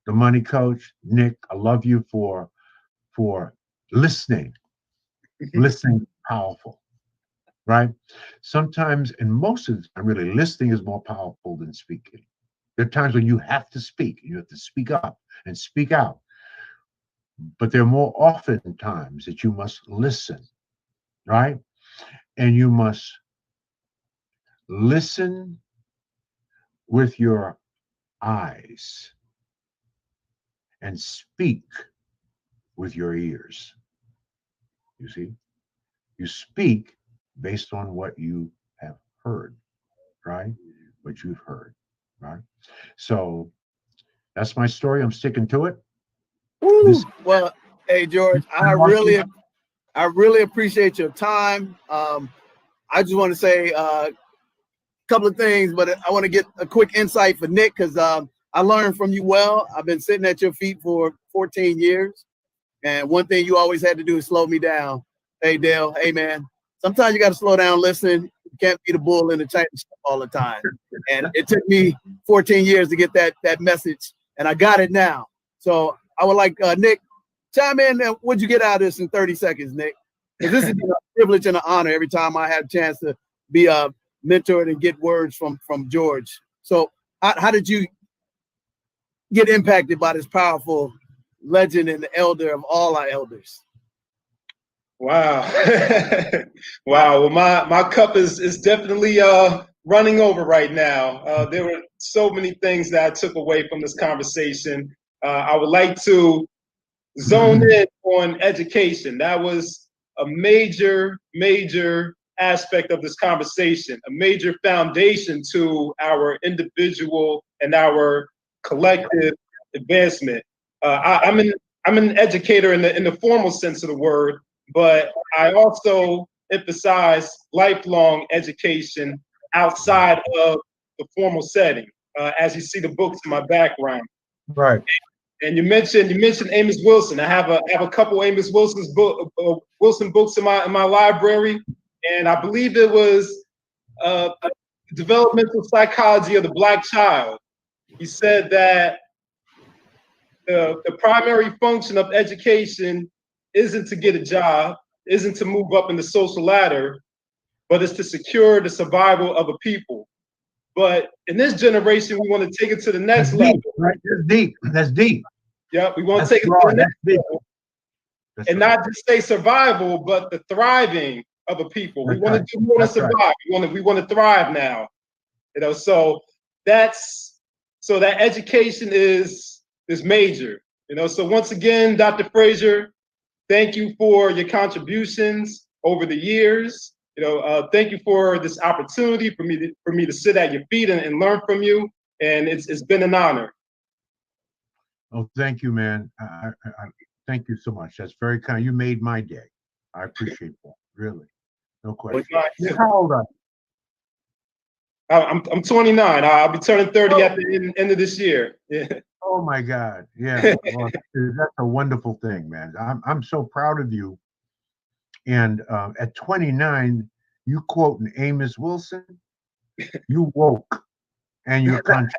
the money coach. Nick, I love you for listening. Listening powerful, right? Sometimes, and most of the time, really, listening is more powerful than speaking. There are times when you have to speak, you have to speak up and speak out. But there are more often times that you must listen, right? And you must listen with your eyes and speak with your ears. You see? You speak based on what you have heard, right? What you've heard, right? So that's my story. I'm sticking to it. Woo. Well, hey George, I really appreciate your time. I just want to say a couple of things, but I want to get a quick insight for Nick because I learned from you well. I've been sitting at your feet for 14 years, and one thing you always had to do is slow me down. Hey Dale, hey man, sometimes you got to slow down, listen. You can't be the bull in the china shop all the time. And it took me 14 years to get that message, and I got it now. So I would like Nick, chime in. What'd you get out of this in 30 seconds, Nick? Because this has been a privilege and an honor every time I have a chance to be mentored and get words from George. So how did you get impacted by this powerful legend and the elder of all our elders? Wow. Wow. Well, my cup is definitely running over right now. There were so many things that I took away from this conversation. I would like to zone in on education. That was a major aspect of this conversation, a major foundation to our individual and our collective advancement. I'm an educator in the formal sense of the word, but I also emphasize lifelong education outside of the formal setting. As you see the books in my background, Right. and you mentioned Amos Wilson. I have a couple Amos Wilson's Wilson books in my library, and I believe it was Developmental Psychology of the Black Child. He said that the primary function of education isn't to get a job, isn't to move up in the social ladder, but it's to secure the survival of a people. But in this generation, we want to take it to the next level. Right? That's deep. That's deep. Yep, we want to take it to the next level. And not just say survival, but the thriving of a people. We want to do more than survive. We want to thrive now. So that education is major. So once again, Dr. Fraser, thank you for your contributions over the years. Thank you for this opportunity for me to sit at your feet and learn from you. And it's been an honor. Oh, thank you, man. I thank you so much. That's very kind. You made my day. I appreciate that. Really, no question. How old are you? I'm 29. I'll be turning 30 at the end of this year. Yeah. Oh my God. Yeah. Well, that's a wonderful thing, man. I'm so proud of you. And at 29, you quoting Amos Wilson, you woke and you're conscious.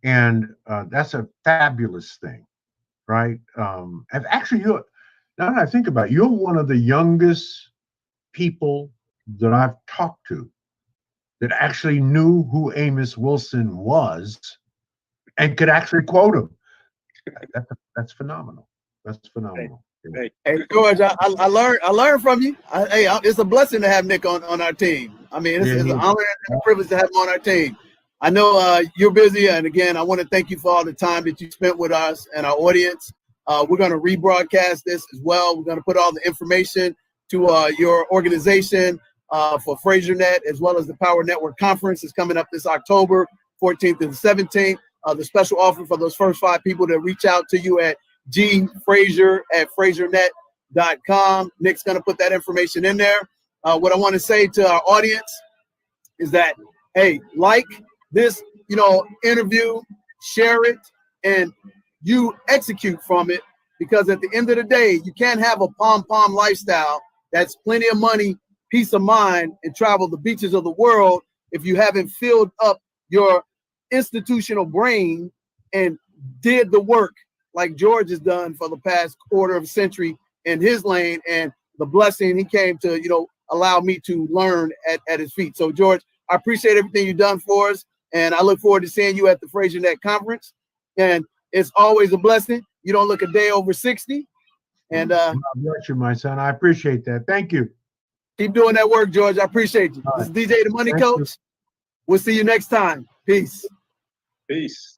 And that's a fabulous thing, right? And actually, now that I think about it, you're one of the youngest people that I've talked to that actually knew who Amos Wilson was and could actually quote them. That's phenomenal. That's phenomenal. Hey, Hey, George, I learned from you. It's a blessing to have Nick on our team. I mean, it's an honor and a privilege to have him on our team. I know you're busy, and again, I want to thank you for all the time that you spent with us and our audience. We're going to rebroadcast this as well. We're going to put all the information to your organization for FraserNet, as well as the Power Network Conference is coming up this October 14th and 17th. The special offer for those first 5 people to reach out to you at gfraser@FraserNet.com. Nick's going to put that information in there. What I want to say to our audience is that, hey, like this, interview, share it, and you execute from it, because at the end of the day, you can't have a pom-pom lifestyle that's plenty of money, peace of mind, and travel the beaches of the world if you haven't filled up your institutional brain and did the work like George has done for the past quarter of a century in his lane, and the blessing he came to, allow me to learn at his feet. So, George, I appreciate everything you've done for us, and I look forward to seeing you at the FraserNet Conference. And it's always a blessing. You don't look a day over 60. And God bless you, my son. I appreciate that. Thank you. Keep doing that work, George. I appreciate you. All This is DJ the Money Thank Coach. you. We'll see you next time. Peace. peace.